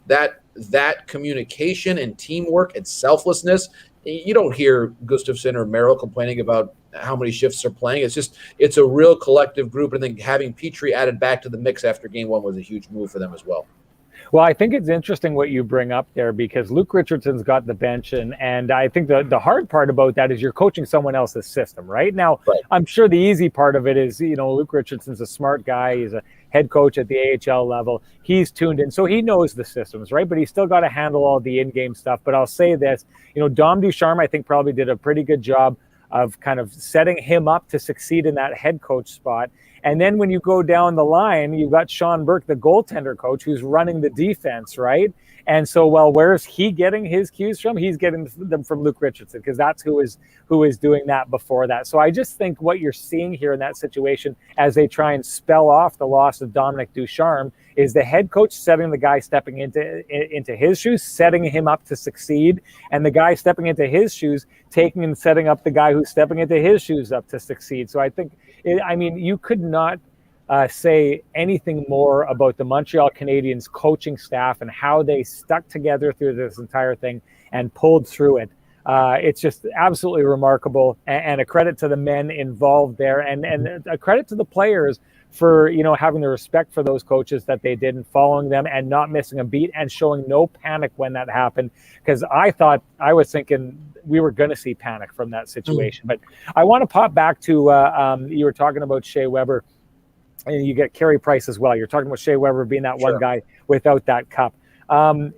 that communication and teamwork and selflessness, you don't hear Gustafsson or Merrill complaining about how many shifts they're playing. It's a real collective group. And I think having Petrie added back to the mix after game one was a huge move for them as well. Well, I think it's interesting what you bring up there, because Luke Richardson's got the bench, and I think the hard part about that is you're coaching someone else's system, right? Now, right. I'm sure the easy part of it is, Luke Richardson's a smart guy. He's a head coach at the AHL level. He's tuned in, so he knows the systems, right? But he's still got to handle all the in-game stuff. But I'll say this, Dom Ducharme, I think, probably did a pretty good job of kind of setting him up to succeed in that head coach spot. And then when you go down the line, you've got Sean Burke, the goaltender coach, who's running the defense, right? And so, where's he getting his cues from? He's getting them from Luke Richardson, because that's who is doing that before that. So I just think what you're seeing here in that situation, as they try and spell off the loss of Dominic Ducharme, is the head coach setting the guy stepping into his shoes, setting him up to succeed, and the guy stepping into his shoes, taking and setting up the guy who's stepping into his shoes up to succeed. So I think, you could not say anything more about the Montreal Canadiens coaching staff and how they stuck together through this entire thing and pulled through it. It's just absolutely remarkable, and a credit to the men involved there, and a credit to the players for having the respect for those coaches that they did, and following them and not missing a beat and showing no panic when that happened. Because I was thinking we were going to see panic from that situation. But I want to pop back to you were talking about Shea Weber, and you get Carey Price as well. You're talking about Shea Weber being that one guy without that cup.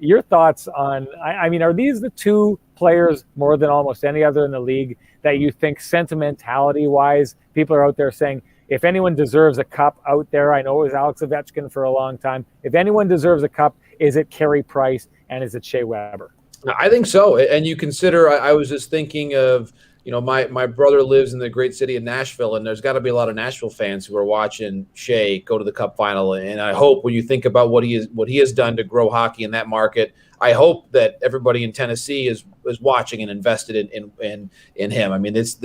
Your thoughts on, are these the two players more than almost any other in the league that you think sentimentality wise, people are out there saying, if anyone deserves a cup out there, I know it was Alex Ovechkin for a long time. If anyone deserves a cup, is it Carey Price and is it Shea Weber? I think so. And you consider, I was just thinking of, my brother lives in the great city of Nashville, and there's got to be a lot of Nashville fans who are watching Shea go to the Cup final. And I hope when you think about what he has done to grow hockey in that market, I hope that everybody in Tennessee is watching and invested in him. I mean, that's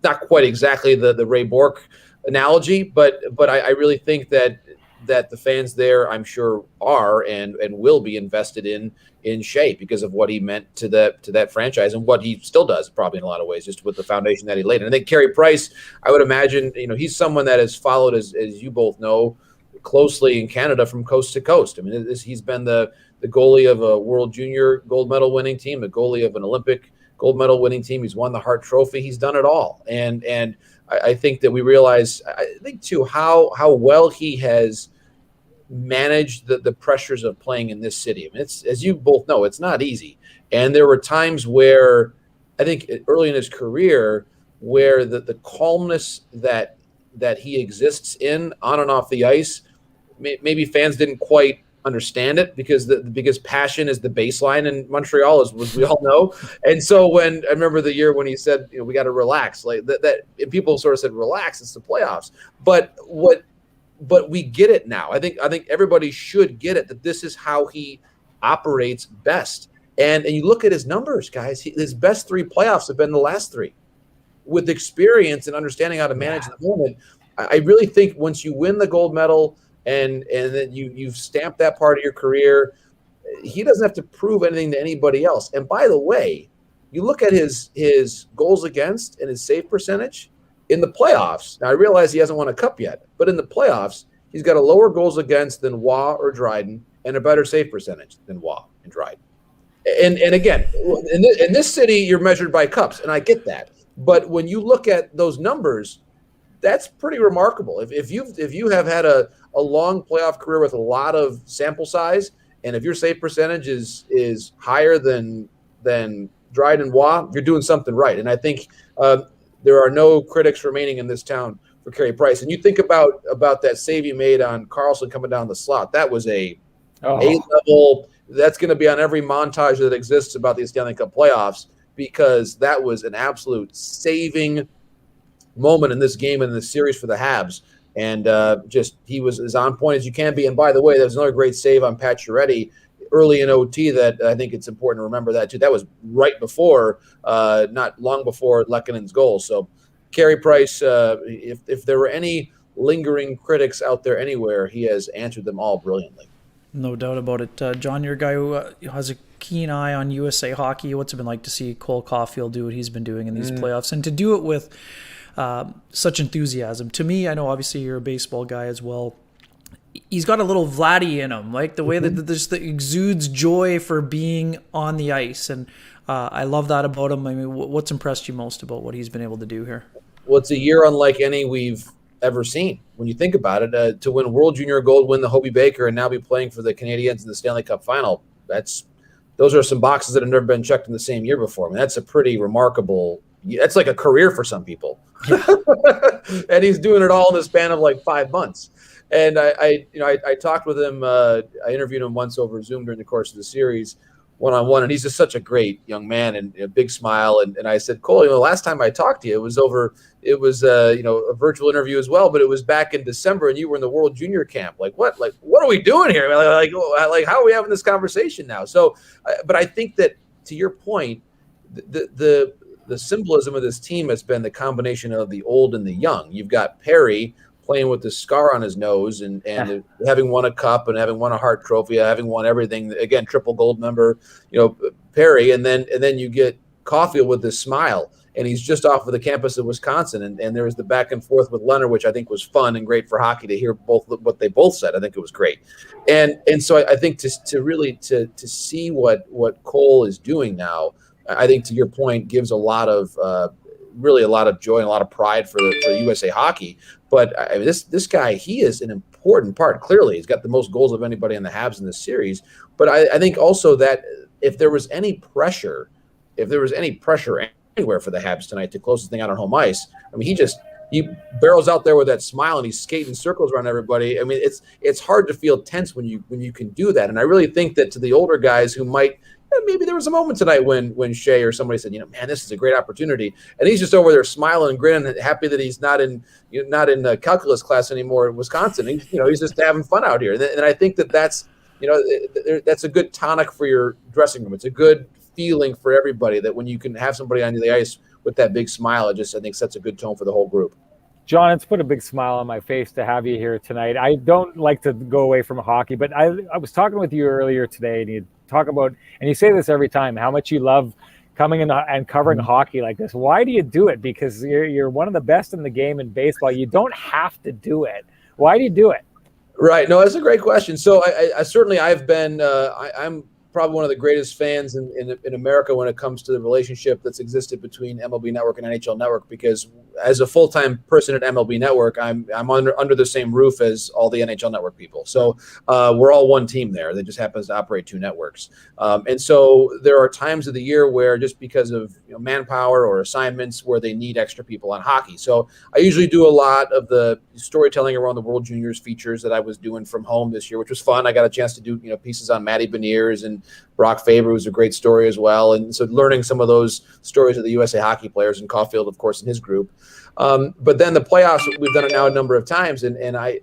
not quite exactly the Ray Bourque analogy, but I really think that the fans there, I'm sure, are and will be invested in Shea because of what he meant to that franchise and what he still does probably in a lot of ways, just with the foundation that he laid. And I think Carey Price, I would imagine, he's someone that has followed, as you both know, closely in Canada from coast to coast. I mean, he's been the goalie of a World Junior gold medal winning team, the goalie of an Olympic gold medal winning team. He's won the Hart Trophy. He's done it all. And I think that we realize, I think too, how well he has managed the pressures of playing in this city. I mean, it's, as you both know, it's not easy. And there were times where I think early in his career where the calmness that he exists in on and off the ice, maybe fans didn't quite understand it because the biggest passion is the baseline in Montreal, as we all know. And so when I remember the year when he said, we got to relax, like that and people sort of said, relax, it's the playoffs. But we get it now. I think everybody should get it, that this is how he operates best. And you look at his numbers, guys, his best three playoffs have been the last three. With experience and understanding how to manage the moment, I really think once you win the gold medal and then you've stamped that part of your career, he doesn't have to prove anything to anybody else. And by the way, you look at his goals against and his save percentage in the playoffs. Now, I realize he hasn't won a cup yet, but in the playoffs, he's got a lower goals against than Waugh or Dryden and a better save percentage than Waugh and Dryden. And again, in this city, you're measured by cups, and I get that. But when you look at those numbers, that's pretty remarkable. If you have had a long playoff career with a lot of sample size, and if your save percentage is higher than Dryden and Waugh, you're doing something right. And I think there are no critics remaining in this town for Carey Price. And you think about that save he made on Carlson coming down the slot. That was a A-level. That's going to be on every montage that exists about the Stanley Cup playoffs, because that was an absolute saving moment in this game and in this series for the Habs And just he was as on point as you can be. And by the way, there was another great save on Pacioretty early in OT that I think it's important to remember that too. That was right before, not long before Lekkonen's goal. So Carey Price, if there were any lingering critics out there anywhere, he has answered them all brilliantly. No doubt about it. John, you're a guy who has a keen eye on USA hockey. What's it been like to see Cole Caufield do what he's been doing in these playoffs, and to do it with such enthusiasm? To me, I know obviously you're a baseball guy as well. He's got a little Vladdy in him, like the way that that exudes joy for being on the ice, and I love that about him. I mean, what's impressed you most about what he's been able to do here? Well, it's a year unlike any we've ever seen. When you think about it, to win World Junior Gold, win the Hobey Baker, and now be playing for the Canadiens in the Stanley Cup Final, those are some boxes that have never been checked in the same year before. I mean, that's a pretty remarkable. That's like a career for some people, and he's doing it all in the span of like 5 months. And I talked with him. I interviewed him once over Zoom during the course of the series, one-on-one, and he's just such a great young man and a big smile. And I said, Cole, last time I talked to you, it was a virtual interview as well, but it was back in December, and you were in the World Junior Camp. Like what are we doing here? Like how are we having this conversation now? So, but I think that to your point, the symbolism of this team has been the combination of the old and the young. You've got Perry playing with the scar on his nose and having won a cup and having won a Hart Trophy, having won everything, again, triple gold member, Perry. And then you get Caufield with this smile, and he's just off of the campus of Wisconsin. And there was the back and forth with Leonard, which I think was fun and great for hockey to hear what they both said. I think it was great. And so I think to really see what Cole is doing now, I think to your point, gives a lot of really a lot of joy and a lot of pride for USA Hockey. But I mean, this guy, he is an important part. Clearly, he's got the most goals of anybody in the Habs in this series. But I think also that if there was any pressure anywhere for the Habs tonight to close this thing out on home ice, I mean, he barrels out there with that smile and he's skating circles around everybody. I mean, it's hard to feel tense when you can do that. And I really think that to the older guys who might. Maybe there was a moment tonight when Shea or somebody said, man, this is a great opportunity, and he's just over there smiling and grinning, happy that he's not in calculus class anymore in Wisconsin. He's just having fun out here, and I think that's a good tonic for your dressing room. It's a good feeling for everybody that when you can have somebody on the ice with that big smile, I think sets a good tone for the whole group. John, it's put a big smile on my face to have you here tonight. I don't like to go away from hockey, but I was talking with you earlier today, and you talk about, and you say this every time, how much you love coming in and covering hockey like this. Why do you do it? Because you're one of the best in the game in baseball. You don't have to do it. Why do you do it? Right. No, that's a great question. So I certainly I've been I'm probably one of the greatest fans in America when it comes to the relationship that's existed between MLB Network and NHL Network, because as a full-time person at MLB Network, I'm under the same roof as all the NHL Network people. So we're all one team there that just happens to operate two networks. And so there are times of the year where just because of manpower or assignments where they need extra people on hockey. So I usually do a lot of the storytelling around the World Juniors features that I was doing from home this year, which was fun. I got a chance to do pieces on Matty Beniers and Brock Faber was a great story as well. And so learning some of those stories of the USA Hockey players, and Caufield, of course, in his group. But then the playoffs, we've done it now a number of times. And I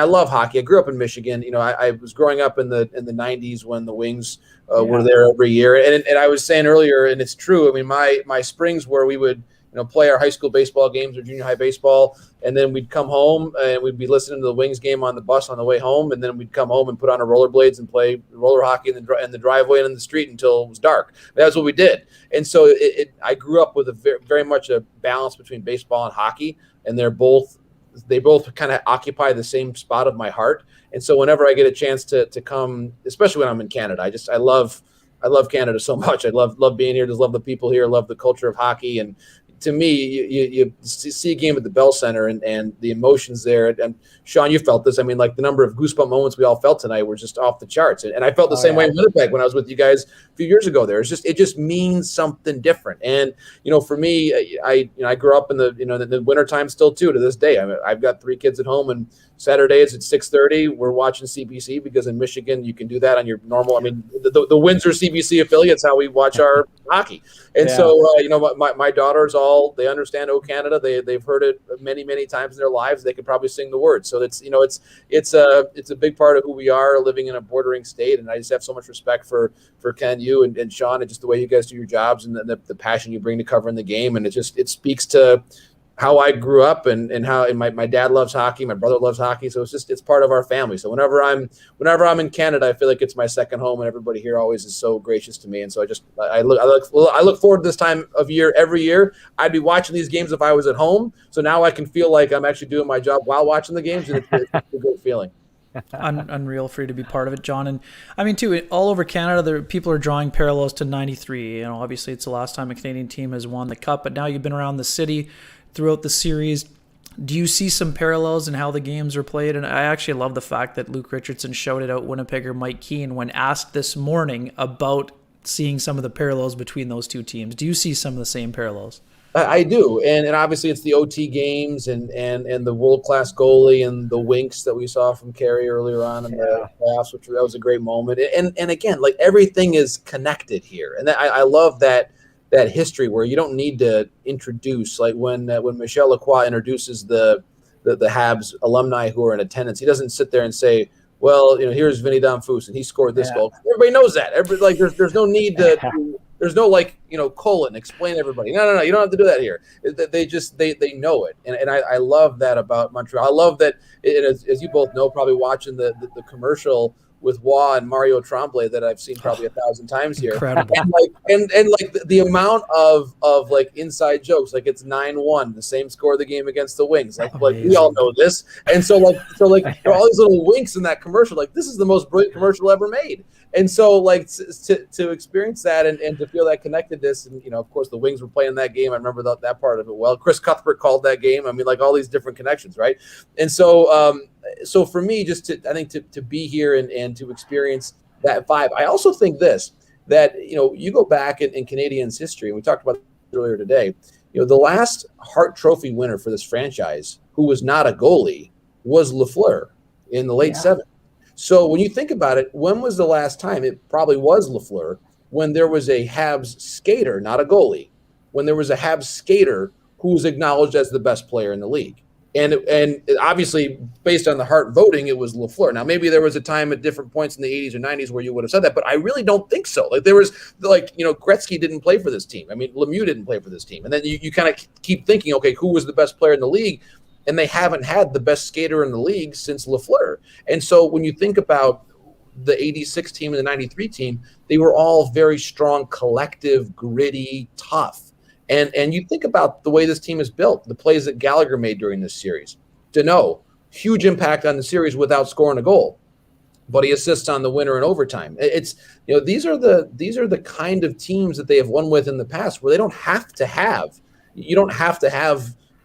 love hockey. I grew up in Michigan. I was growing up in the 90s when the Wings were there every year. And I was saying earlier, and it's true, I mean, my springs where we would play our high school baseball games or junior high baseball, and then we'd come home and we'd be listening to the Wings game on the bus on the way home, and then we'd come home and put on our rollerblades and play roller hockey in the driveway and in the street until it was dark. That's what we did. And so I grew up with a very, very much a balance between baseball and hockey, and they both kind of occupy the same spot of my heart. And so whenever I get a chance to come, especially when I'm in Canada, I love Canada so much. I love being here. Just love the people here. Love the culture of hockey. And to me, you see a game at the Bell Center and the emotions there. And Sean, you felt this. I mean, like the number of goosebump moments we all felt tonight were just off the charts. And I felt the same way in Winnipeg when I was with you guys a few years ago there. It just means something different. And, for me, I grew up in the wintertime still too, to this day. I've got 3 kids at home, and Saturdays at 6:30, we're watching CBC, because in Michigan you can do that on your normal. I mean, the Windsor CBC affiliate's how we watch our hockey. And so, my daughters they understand "Oh Canada." They've heard it many, many times in their lives. They could probably sing the words. So it's a big part of who we are, living in a bordering state. And I just have so much respect for Ken, you and Sean, and just the way you guys do your jobs and the passion you bring to covering the game. And it speaks to how I grew up and how my dad loves hockey, my brother loves hockey, so it's part of our family. So whenever I'm in Canada, I feel like it's my second home, and everybody here always is so gracious to me. And so I look forward to this time of year every year. I'd be watching these games if I was at home, so now I can feel like I'm actually doing my job while watching the games, and it's a good feeling. Unreal for you to be part of it, John. And I mean, too, all over Canada, people are drawing parallels to '93. Obviously, it's the last time a Canadian team has won the Cup, but now you've been around the city throughout the series. Do you see some parallels in how the games are played? And I actually love the fact that Luke Richardson shouted out Winnipegger Mike Keane when asked this morning about seeing some of the parallels between those two teams. Do you see some of the same parallels? I do, and obviously it's the OT games and the world-class goalie and the winks that we saw from Carey earlier on in the playoffs, that was a great moment. And again, like, everything is connected here, and I love that history where you don't need to introduce, like when Michel Lacroix introduces the Habs alumni who are in attendance, he doesn't sit there and say, well, here's Vinny Danfus and he scored this goal. Everybody knows that. There's no need to. There's no colon explain everybody. No. You don't have to do that here. They know it, and I love that about Montreal. I love that, as you both know, probably watching the commercial with Waugh and Mario Tremblay that I've seen probably 1,000 times here. Incredible. And the amount of inside jokes, like it's 9-1, the same score of the game against the Wings. Like we all know this. And so there are all these little winks in that commercial. Like, this is the most brilliant commercial ever made. And so to experience that and to feel that connectedness, and of course the Wings were playing that game. I remember that part of it well. Chris Cuthbert called that game. I mean, like, all these different connections, right? And so so for me, I think to be here and to experience that vibe. I also think that you go back in Canadiens history, and we talked about it earlier today. The last Hart Trophy winner for this franchise, who was not a goalie, was Lafleur in the late 70s. So when you think about it, when was the last time? It probably was Lafleur, when there was a Habs skater, not a goalie, when there was a Habs skater who was acknowledged as the best player in the league. And obviously, based on the Hart voting, it was Lafleur. Now, maybe there was a time at different points in the 80s or 90s where you would have said that, but I really don't think so. Like, there was, Gretzky didn't play for this team. I mean, Lemieux didn't play for this team. And then you kind of keep thinking, okay, who was the best player in the league? And they haven't had the best skater in the league since Lafleur. And so when you think about the 86 team and the 93 team, they were all very strong, collective, gritty, tough. And you think about the way this team is built, the plays that Gallagher made during this series. Deneau, huge impact on the series without scoring a goal, but he assists on the winner in overtime. It's these are the kind of teams that they have won with in the past, where you don't have to have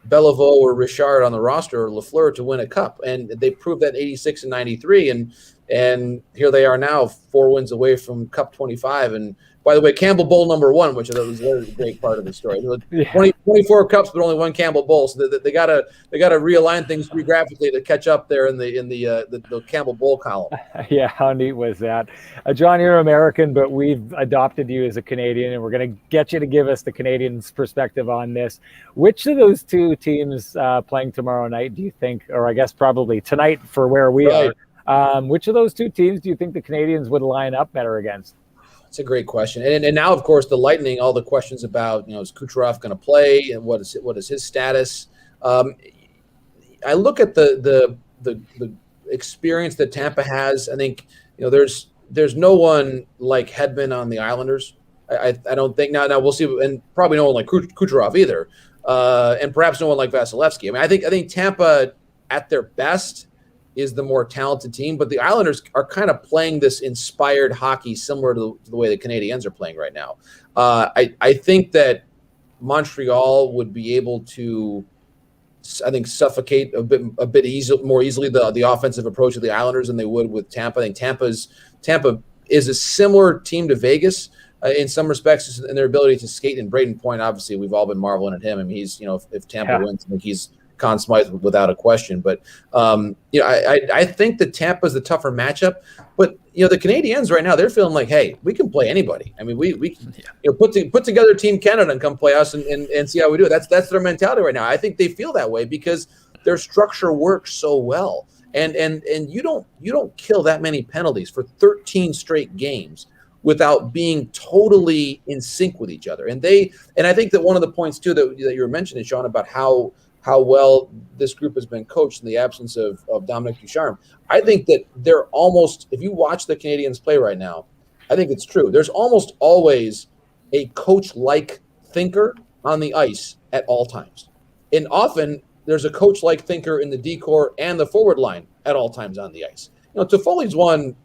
Beliveau or Richard on the roster or Lafleur to win a cup, and they proved that in 86 and 93, and here they are now, 4 wins away from Cup 25. And by the way, Campbell Bowl #1, which was a great part of the story. 24 cups, but only 1 Campbell Bowl. So they gotta realign things geographically to catch up there in the Campbell Bowl column. Yeah, how neat was that, John? You're American, but we've adopted you as a Canadian, and we're going to get you to give us the Canadians' perspective on this. Which of those two teams playing tomorrow night do you think, or I guess probably tonight for where we are? Which of those two teams do you think the Canadians would line up better against? It's a great question. And now, of course, the Lightning, all the questions about, is Kucherov going to play, and what is his status? I look at the experience that Tampa has. I think, there's no one like Hedman on the Islanders. I don't think. Now we'll see, and probably no one like Kucherov either, and perhaps no one like Vasilevsky. I mean, I think Tampa at their best is the more talented team, but the Islanders are kind of playing this inspired hockey similar to the way the Canadiens are playing right now. I think that Montreal would be able to, I think, suffocate a bit more easily the offensive approach of the Islanders than they would with Tampa. I think Tampa is a similar team to Vegas in some respects in their ability to skate. And Braden Point, obviously, we've all been marveling at him. I mean, he's, if Tampa wins, I think he's Conn Smythe without a question. But I think that Tampa's the tougher matchup. But the Canadiens right now, they're feeling like, hey, we can play anybody. I mean, we put together Team Canada and come play us and see how we do it. That's their mentality right now. I think they feel that way because their structure works so well. And you don't kill that many penalties for 13 straight games without being totally in sync with each other. And I think that one of the points too that you were mentioning, Sean, about how well this group has been coached in the absence of Dominic Ducharme. I think that they're almost, if you watch the Canadiens play right now, I think it's true. There's almost always a coach-like thinker on the ice at all times. And often there's a coach-like thinker in the D-corps and the forward line at all times on the ice. Toffoli's won,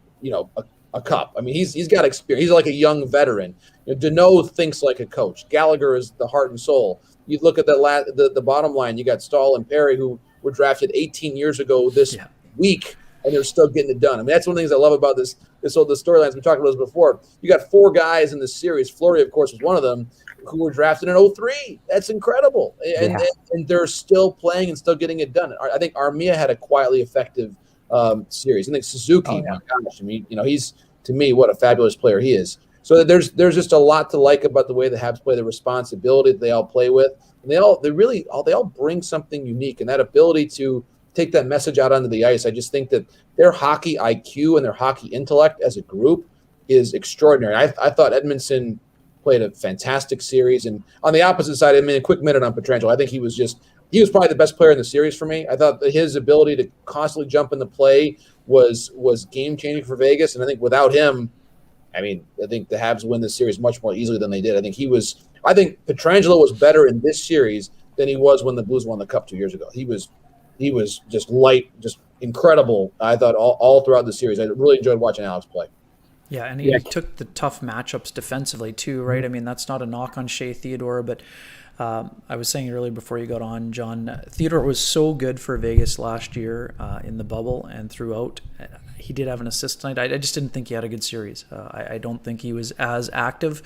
a cup. I mean, he's got experience. He's like a young veteran. Deneau thinks like a coach. Gallagher is the heart and soul. You look at the bottom line. You got Stahl and Perry, who were drafted 18 years ago this week, and they're still getting it done. I mean, that's one of the things I love about the storylines. We talked about this before. You got 4 guys in this series. Fleury, of course, was one of them, who were drafted in 2003. That's incredible. And they're still playing and still getting it done. I think Armia had a quietly effective series. I think Suzuki, my gosh, I mean, he's, to me, what a fabulous player he is. So there's just a lot to like about the way the Habs play, the responsibility that they all play with. And they all bring something unique, and that ability to take that message out onto the ice. I just think that their hockey IQ and their hockey intellect as a group is extraordinary. I thought Edmondson played a fantastic series. And on the opposite side, I mean, a quick minute on Pietrangelo. I think he was probably the best player in the series for me. I thought that his ability to constantly jump in the play was game-changing for Vegas. And I think without him, I think the Habs win this series much more easily than they did. I think Pietrangelo was better in this series than he was when the Blues won the Cup 2 years ago. He was just light, just incredible. I thought all throughout the series. I really enjoyed watching Alex play. Yeah, and he took the tough matchups defensively too, right? I mean, that's not a knock on Shea Theodore, but I was saying earlier before you got on, John, Theodore was so good for Vegas last year in the bubble and throughout. He did have an assist tonight. I just didn't think he had a good series. I don't think he was as active.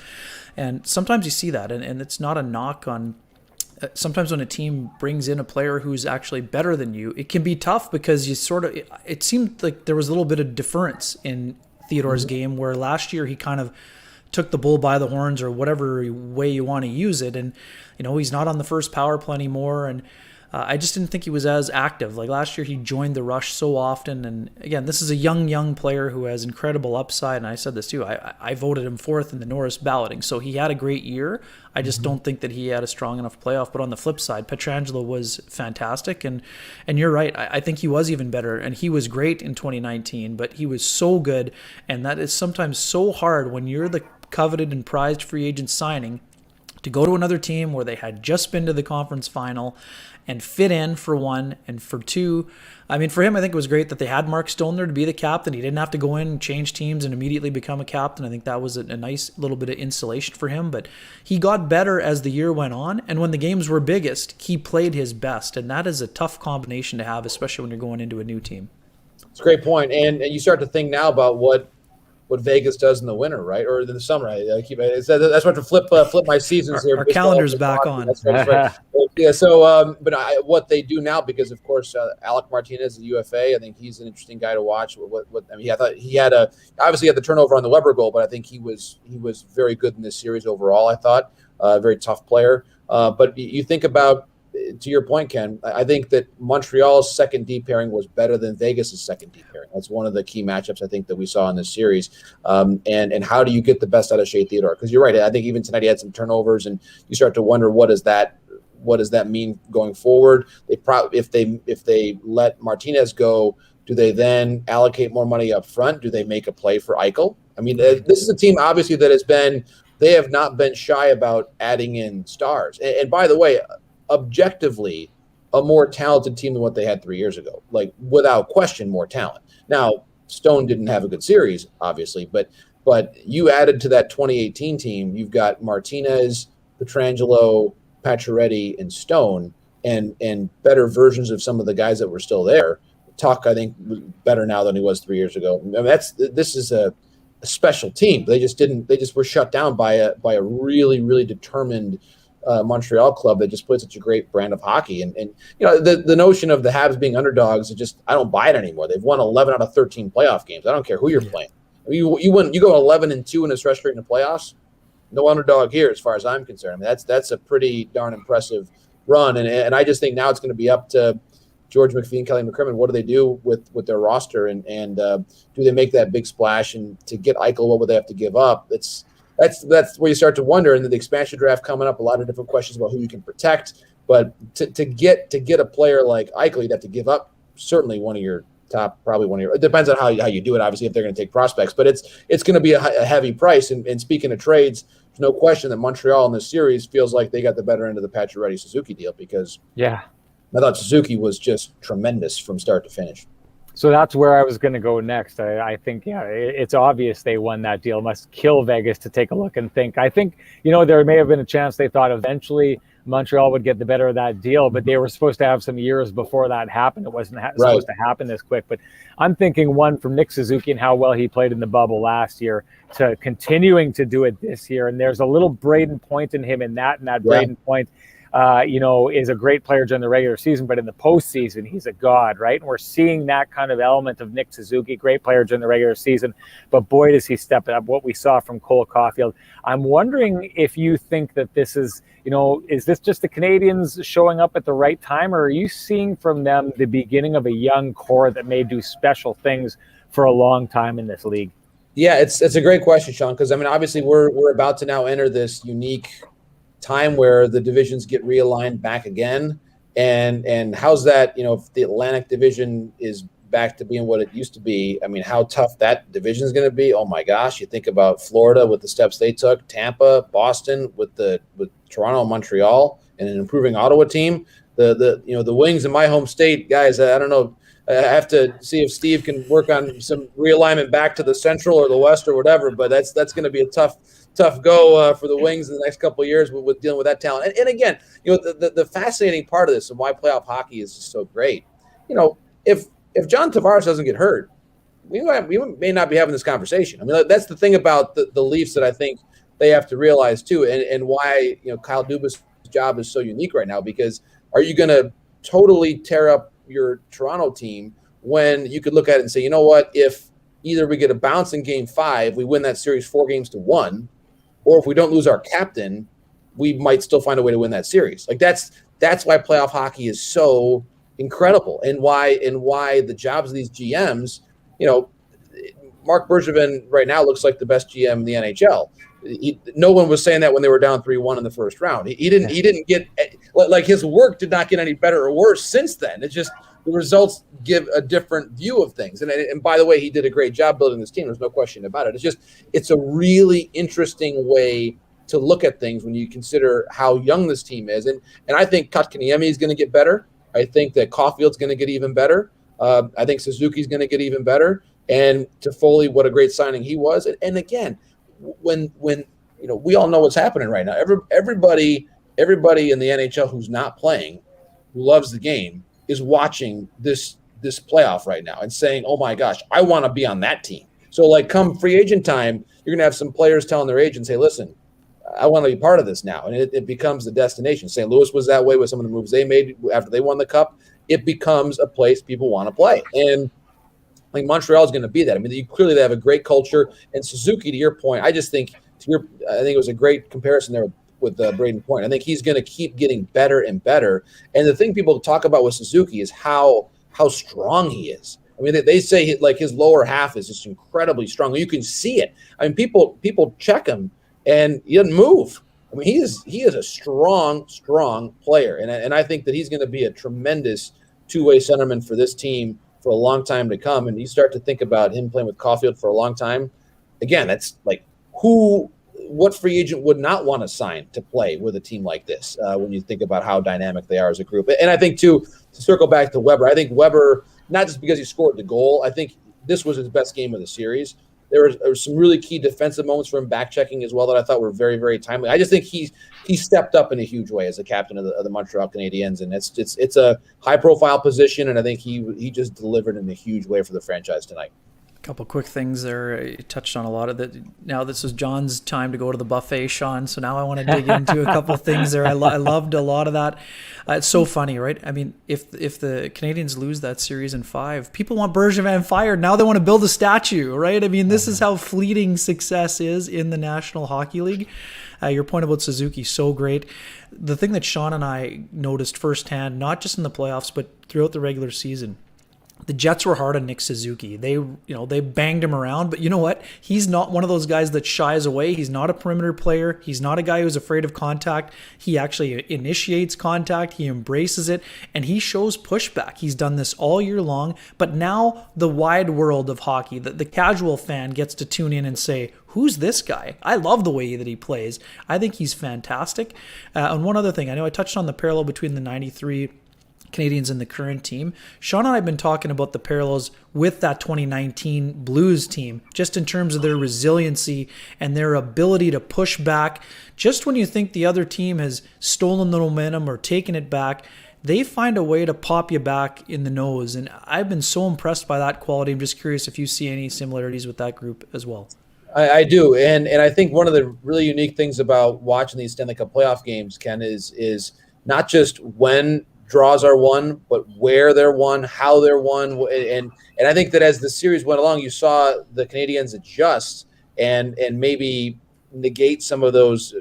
And sometimes you see that, and it's not a knock on sometimes when a team brings in a player who's actually better than you, it can be tough because it seemed like there was a little bit of deference in Theodore's game, where last year he kind of took the bull by the horns, or whatever way you want to use it. And, he's not on the first power play anymore. And I just didn't think he was as active. Like last year, he joined the rush so often. And again, this is a young player who has incredible upside. And I said this too. I voted him 4th in the Norris balloting. So he had a great year. I just don't think that he had a strong enough playoff. But on the flip side, Pietrangelo was fantastic. And you're right. I think he was even better. And he was great in 2019. But he was so good. And that is sometimes so hard when you're the coveted and prized free agent signing to go to another team where they had just been to the conference final and fit in for one, and for two. I mean, for him, I think it was great that they had Mark Stone there to be the captain. He didn't have to go in and change teams and immediately become a captain. I think that was a nice little bit of insulation for him. But he got better as the year went on, and when the games were biggest, he played his best. And that is a tough combination to have, especially when you're going into a new team. It's a great point. And you start to think now about what Vegas does in the winter, right? Or in the summer. That's what to flip my seasons here. Our calendar's back on. That's right. Yeah. So, what they do now, because of course, Alec Martinez, the UFA, I think he's an interesting guy to watch. I thought he had obviously had the turnover on the Weber goal, but I think he was very good in this series overall. I thought very tough player. But you think about, to your point, Ken, I think that Montreal's second D pairing was better than Vegas's second D pairing. That's one of the key matchups I think that we saw in this series. And how do you get the best out of Shea Theodore? Because you're right. I think even tonight he had some turnovers, and you start to wonder what does that mean going forward? If they let Martinez go, do they then allocate more money up front? Do they make a play for Eichel? I mean, this is a team obviously that they have not been shy about adding in stars. And by the way, objectively, a more talented team than what they had 3 years ago. Like, without question, more talent. Now, Stone didn't have a good series, obviously, but you added to that 2018 team, you've got Martinez, Pietrangelo, Pacioretty, and Stone, and better versions of some of the guys that were still there. Tuck, I think, was better now than he was 3 years ago. I mean, this is a special team. They just were shut down by a really, really determined Montreal club that just plays such a great brand of hockey. And the notion of the Habs being underdogs, I don't buy it anymore. They've won 11 out of 13 playoff games. I don't care who you're playing. You go 11-2 in a stretch straight in the playoffs. No underdog here, as far as I'm concerned. I mean, that's a pretty darn impressive run, and I just think now it's going to be up to George McPhee and Kelly McCrimmon. What do they do with their roster, and do they make that big splash? And to get Eichel, what would they have to give up? That's where you start to wonder. And the expansion draft coming up, a lot of different questions about who you can protect. But to get a player like Eichel, you'd have to give up certainly one of your top, probably one of your. It depends on how you do it, obviously, if they're going to take prospects. But it's going to be a heavy price. And speaking of trades, there's no question that Montreal in this series feels like they got the better end of the Pacioretty Suzuki deal, because I thought Suzuki was just tremendous from start to finish. So that's where I was going to go next. I think, it's obvious they won that deal. It must kill Vegas to take a look and think. I think, there may have been a chance they thought eventually Montreal would get the better of that deal, but they were supposed to have some years before that happened. It wasn't supposed to happen this quick. But I'm thinking one from Nick Suzuki and how well he played in the bubble last year to continuing to do it this year. And there's a little Braden Point in him and that Braden Point, is a great player during the regular season, but in the postseason, he's a god, right? And we're seeing that kind of element of Nick Suzuki, great player during the regular season, but boy, does he step it up. What we saw from Cole Caufield. I'm wondering if you think that this is, is this just the Canadiens showing up at the right time, or are you seeing from them the beginning of a young core that may do special things for a long time in this league? Yeah, it's a great question, Sean, because, obviously we're about to now enter this unique time where the divisions get realigned back again, and how's that, if the Atlantic Division is back to being what it used to be, how tough that division is going to be. Oh my gosh, you think about Florida with the steps they took, Tampa, Boston with Toronto and Montreal, and an improving Ottawa team. The Wings in my home state, guys, I don't know, I have to see if Steve can work on some realignment back to the Central or the West or whatever, but that's going to be a tough go for the Wings in the next couple of years with dealing with that talent. And again, the fascinating part of this and why playoff hockey is just so great. If John Tavares doesn't get hurt, we may not be having this conversation. That's the thing about the Leafs that I think they have to realize too, and why Kyle Dubas' job is so unique right now. Because are you going to totally tear up your Toronto team when you could look at it and say, you know what, if either we get a bounce in Game 5, we win that series 4-1, or if we don't lose our captain, we might still find a way to win that series. Like that's why playoff hockey is so incredible, and why the jobs of these GMs, Mark Bergevin right now looks like the best GM in the NHL. No one was saying that when they were down 3-1 in the first round. He didn't get, like, his work did not get any better or worse since then. It's just the results give a different view of things. And by the way, he did a great job building this team. There's no question about it. It's a really interesting way to look at things when you consider how young this team is. And I think Kotkaniemi is going to get better. I think that Caufield's going to get even better. I think Suzuki's going to get even better. And Toffoli, what a great signing he was. And again, when we all know what's happening right now. Everybody in the NHL who's not playing, who loves the game, is watching this playoff right now and saying, "Oh my gosh, I want to be on that team." So, like, come free agent time, you're gonna have some players telling their agents, "Hey, listen, I want to be part of this now," and it becomes the destination. St. Louis was that way with some of the moves they made after they won the Cup. It becomes a place people want to play, and like Montreal is going to be that. Clearly they have a great culture. And Suzuki, to your point, I think it was a great comparison there with Braden Point. I think he's going to keep getting better and better. And the thing people talk about with Suzuki is how strong he is. They say his lower half is just incredibly strong. You can see it. People check him and he doesn't move. He is a strong player. And I think that he's going to be a tremendous two-way centerman for this team for a long time to come. And you start to think about him playing with Caufield for a long time. Again, that's like what free agent would not want to sign to play with a team like this when you think about how dynamic they are as a group. And I think, too, to circle back to Weber, I think Weber, not just because he scored the goal, I think this was his best game of the series. There were some really key defensive moments for him back-checking as well that I thought were very, very timely. I just think he stepped up in a huge way as a captain of the Montreal Canadiens, and it's a high-profile position, and I think he just delivered in a huge way for the franchise tonight. Couple quick things there. You touched on a lot of that. Now this is John's time to go to the buffet, Sean. So now I want to dig into a couple things there. I loved a lot of that. It's so funny, right? I mean, if the Canadiens lose that series in 5, people want Bergevin fired. Now they want to build a statue, right? I mean, this is how fleeting success is in the National Hockey League. Your point about Suzuki, so great. The thing that Sean and I noticed firsthand, not just in the playoffs, but throughout the regular season, the Jets were hard on Nick Suzuki. They banged him around, but you know what? He's not one of those guys that shies away. He's not a perimeter player. He's not a guy who's afraid of contact. He actually initiates contact. He embraces it, and he shows pushback. He's done this all year long, but now the wide world of hockey, the casual fan gets to tune in and say, who's this guy? I love the way that he plays. I think he's fantastic. And one other thing, I know I touched on the parallel between the 93 Canadiens and the current team. Sean and I have been talking about the parallels with that 2019 Blues team, just in terms of their resiliency and their ability to push back. Just when you think the other team has stolen the momentum or taken it back, they find a way to pop you back in the nose. And I've been so impressed by that quality. I'm just curious if you see any similarities with that group as well. I do. And I think one of the really unique things about watching these Stanley Cup playoff games, Ken, is not just when draws are won, but where they're won, how they're won. And I think that as the series went along, you saw the Canadiens adjust and maybe negate some of those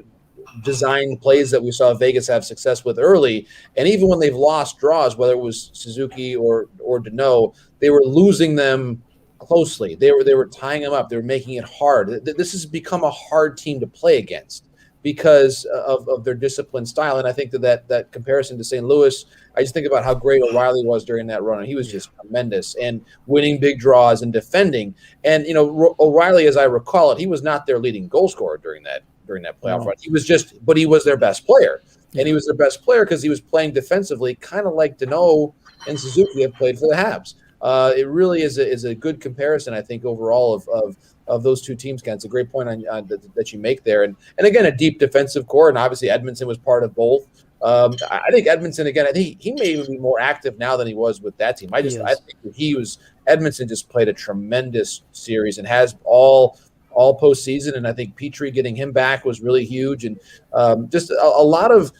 design plays that we saw Vegas have success with early. And even when they've lost draws, whether it was Suzuki or Deneau, they were losing them closely. They were tying them up. They were making it hard. This has become a hard team to play against because of their disciplined style. And I think that comparison to St. Louis, I just think about how great O'Reilly was during that run. And he was just tremendous and winning big draws and defending. And, O'Reilly, as I recall it, he was not their leading goal scorer during that playoff run. He was their best player. And he was their best player because he was playing defensively, kind of like Deneau and Suzuki have played for the Habs. It really is a good comparison, I think, overall of those two teams, Ken. It's a great point that you make there. And again, a deep defensive core, and obviously Edmondson was part of both. I think Edmondson, again, I think he may even be more active now than he was with that team. I think that Edmondson just played a tremendous series and has all postseason, and I think Petrie getting him back was really huge. And just a lot of,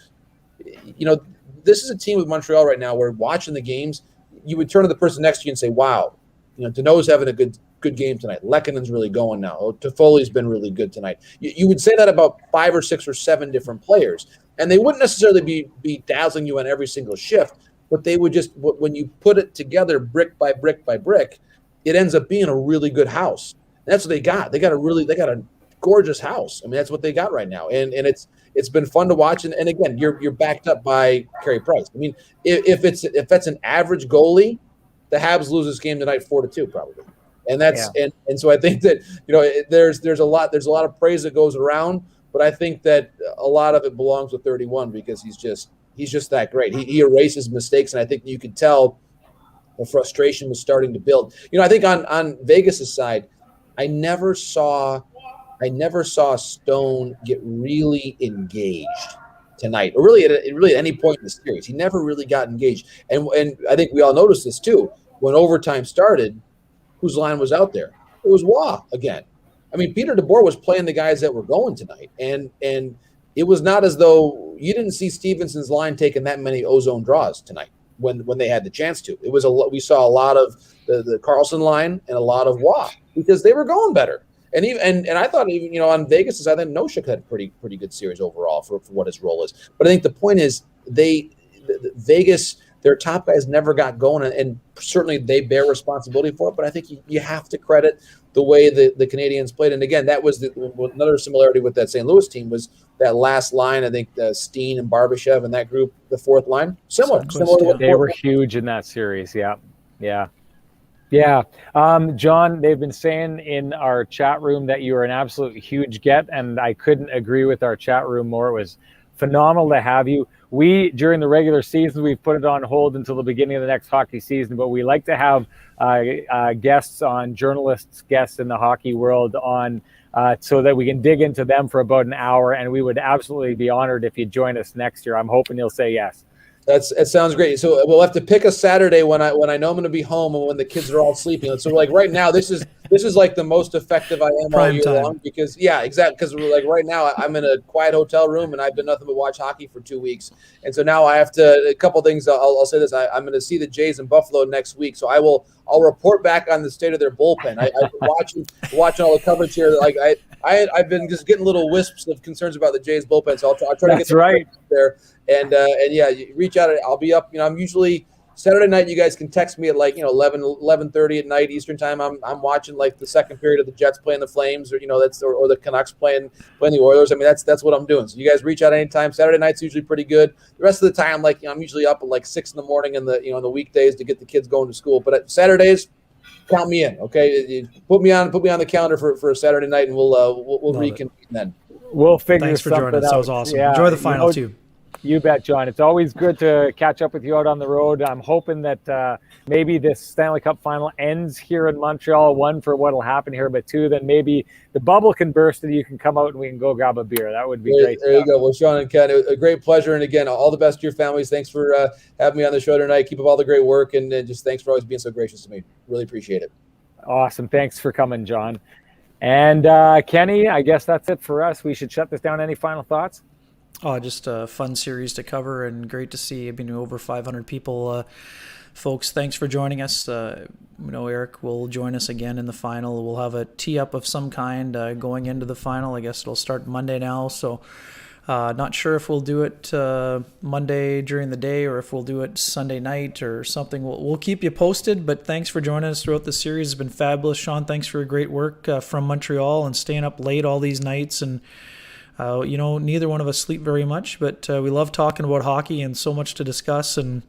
this is a team with Montreal right now where watching the games, you would turn to the person next to you and say, wow, Deneau's having a good game tonight. Lekkonen's really going now. Toffoli's been really good tonight. You would say that about 5 or 6 or 7 different players. And they wouldn't necessarily be dazzling you on every single shift, but they would just, when you put it together brick by brick by brick, it ends up being a really good house. And that's what they got. They got a gorgeous house. I mean, that's what they got right now. And it's been fun to watch. And again, you're backed up by Carey Price. I mean, if that's an average goalie, the Habs lose this game tonight 4-2 probably. And that's and so I think that there's a lot of praise that goes around, but I think that a lot of it belongs with 31 because he's just that great. He erases mistakes, and I think you could tell the frustration was starting to build. I think on Vegas's side, I never saw Stone get really engaged tonight, or really at any point in the series. He never really got engaged, and I think we all noticed this too. When overtime started, whose line was out there? It was Waugh again. I mean, Peter DeBoer was playing the guys that were going tonight, and it was not as though you didn't see Stevenson's line taking that many ozone draws tonight when they had the chance to. It was we saw a lot of the Carlson line and a lot of Waugh because they were going better. And I thought even on Vegas' side, I think Noshik had a pretty good series overall for what his role is. But I think the point is Vegas, their top guys never got going, and certainly they bear responsibility for it. But I think you have to credit the way the Canadiens played. And again, that was another similarity with that St. Louis team was that last line. I think Steen and Barbashev and that group, the fourth line, similar to what they were huge in that series. Yeah. John, they've been saying in our chat room that you are an absolute huge get, and I couldn't agree with our chat room more. It was phenomenal to have you. During the regular season, we've put it on hold until the beginning of the next hockey season, but we like to have guests in the hockey world on so that we can dig into them for about an hour, and we would absolutely be honored if you join us next year. I'm hoping you'll say yes. That sounds great. So we'll have to pick a Saturday when I know I'm going to be home and when the kids are all sleeping. So like right now, this is this is like the most effective I am all year long because exactly. Because we're like right now I'm in a quiet hotel room and I've done nothing but watch hockey for 2 weeks. And so now I have to, a couple things. I'll say this. I'm going to see the Jays in Buffalo next week. So I'll report back on the state of their bullpen. I've been watching all the coverage here. Like I've been just getting little wisps of concerns about the Jays bullpen. So I'll try to get there. And yeah, you reach out. I'll be up. I'm usually Saturday night. You guys can text me at 11:30 at night Eastern time. I'm watching like the second period of the Jets playing the Flames, or or the Canucks playing the Oilers. I mean that's what I'm doing. So you guys reach out anytime. Saturday night's usually pretty good. The rest of the time, I'm usually up at 6 in the morning in the weekdays to get the kids going to school. But at Saturdays, count me in. Okay, put me on the calendar for a Saturday night, and we'll reconvene then. We'll figure. Thanks for joining us. That was awesome. Yeah, enjoy the final too. You bet, John. It's always good to catch up with you out on the road. I'm hoping that maybe this Stanley Cup final ends here in Montreal, one, for what will happen here, but two, then maybe the bubble can burst and you can come out and we can go grab a beer. That would be great. There you go. Well, Sean and Ken, a great pleasure. And again, all the best to your families. Thanks for having me on the show tonight. Keep up all the great work, and just thanks for always being so gracious to me. Really appreciate it. Awesome. Thanks for coming, John. And Kenny, I guess that's it for us. We should shut this down. Any final thoughts? Oh, just a fun series to cover and great to see. I've been over 500 people. Folks, thanks for joining us. Eric will join us again in the final. We'll have a tee-up of some kind going into the final. I guess it'll start Monday now, so not sure if we'll do it Monday during the day or if we'll do it Sunday night or something. We'll keep you posted, but thanks for joining us throughout the series. It's been fabulous. Sean, thanks for your great work from Montreal and staying up late all these nights. And neither one of us sleep very much, but we love talking about hockey and so much to discuss. And,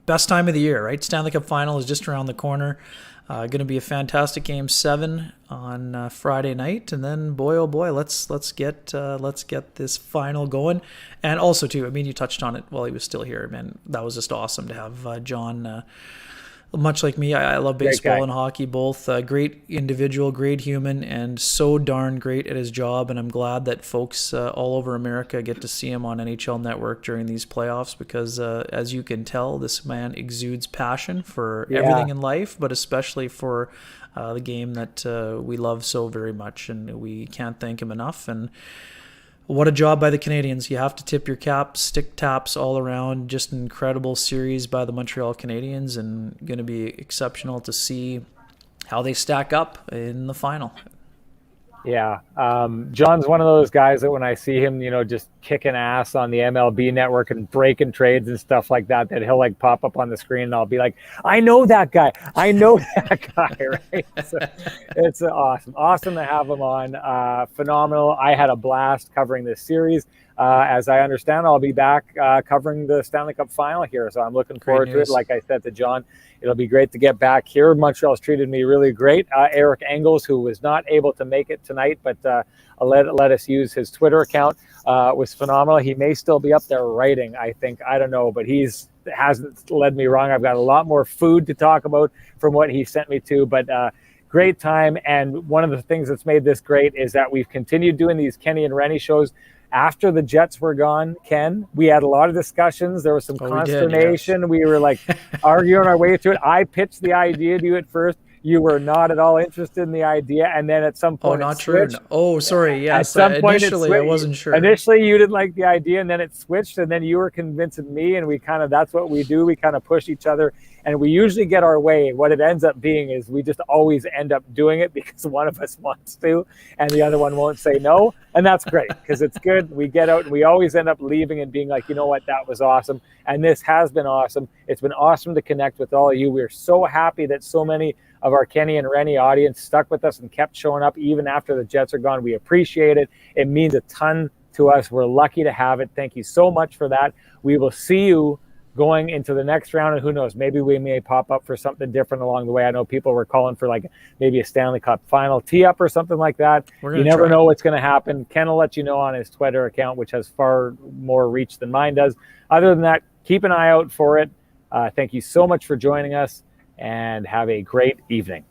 best time of the year, right? Stanley Cup final is just around the corner. Going to be a fantastic Game 7 on Friday night, and then boy oh boy, let's get this final going. And also too, you touched on it while he was still here, man. That was just awesome to have John. Much like me, I love baseball and hockey both. Great individual, great human, and so darn great at his job. And I'm glad that folks all over America get to see him on NHL Network during these playoffs because, as you can tell, this man exudes passion for everything in life, but especially for the game that we love so very much. And we can't thank him enough. And what a job by the Canadiens. You have to tip your cap, stick taps all around. Just an incredible series by the Montreal Canadiens, and going to be exceptional to see how they stack up in the final. Yeah. John's one of those guys that when I see him, just kicking ass on the MLB network and breaking trades and stuff like that he'll pop up on the screen and I'll be like, I know that guy. Right? So it's awesome to have him on. Phenomenal. I had a blast covering this series. As I understand, I'll be back covering the Stanley Cup final here. So I'm looking forward to it. Like I said to John, it'll be great to get back here. Montreal's treated me really great. Eric Engels, who was not able to make it tonight, but let us use his Twitter account, was phenomenal. He may still be up there writing, I think. I don't know, but hasn't led me wrong. I've got a lot more food to talk about from what he sent me to, but great time. And one of the things that's made this great is that we've continued doing these Kenny and Renny shows. After the Jets were gone, Ken, we had a lot of discussions. There was some consternation. We were arguing our way through it. I pitched the idea to you at first. You were not at all interested in the idea. And then at some point, not true. Oh, sorry. Yes. At some point initially, I wasn't sure. Initially, you didn't like the idea, and then it switched, and then you were convincing me, and that's what we do. We kind of push each other, and we usually get our way. What it ends up being is we just always end up doing it because one of us wants to, and the other one won't say no. And that's great because it's good. We get out, and we always end up leaving and being like, you know what, that was awesome. And this has been awesome. It's been awesome to connect with all of you. We're so happy that so many of our Kenny and Renny audience stuck with us and kept showing up even after the Jets are gone. We appreciate it. It means a ton to us. We're lucky to have it. Thank you so much for that. We will see you going into the next round, and who knows, maybe we may pop up for something different along the way. I know people were calling for maybe a Stanley Cup final tee-up or something like that. You never know what's going to happen. Ken will let you know on his Twitter account, which has far more reach than mine does. Other than that, keep an eye out for it. Thank you so much for joining us, and have a great evening.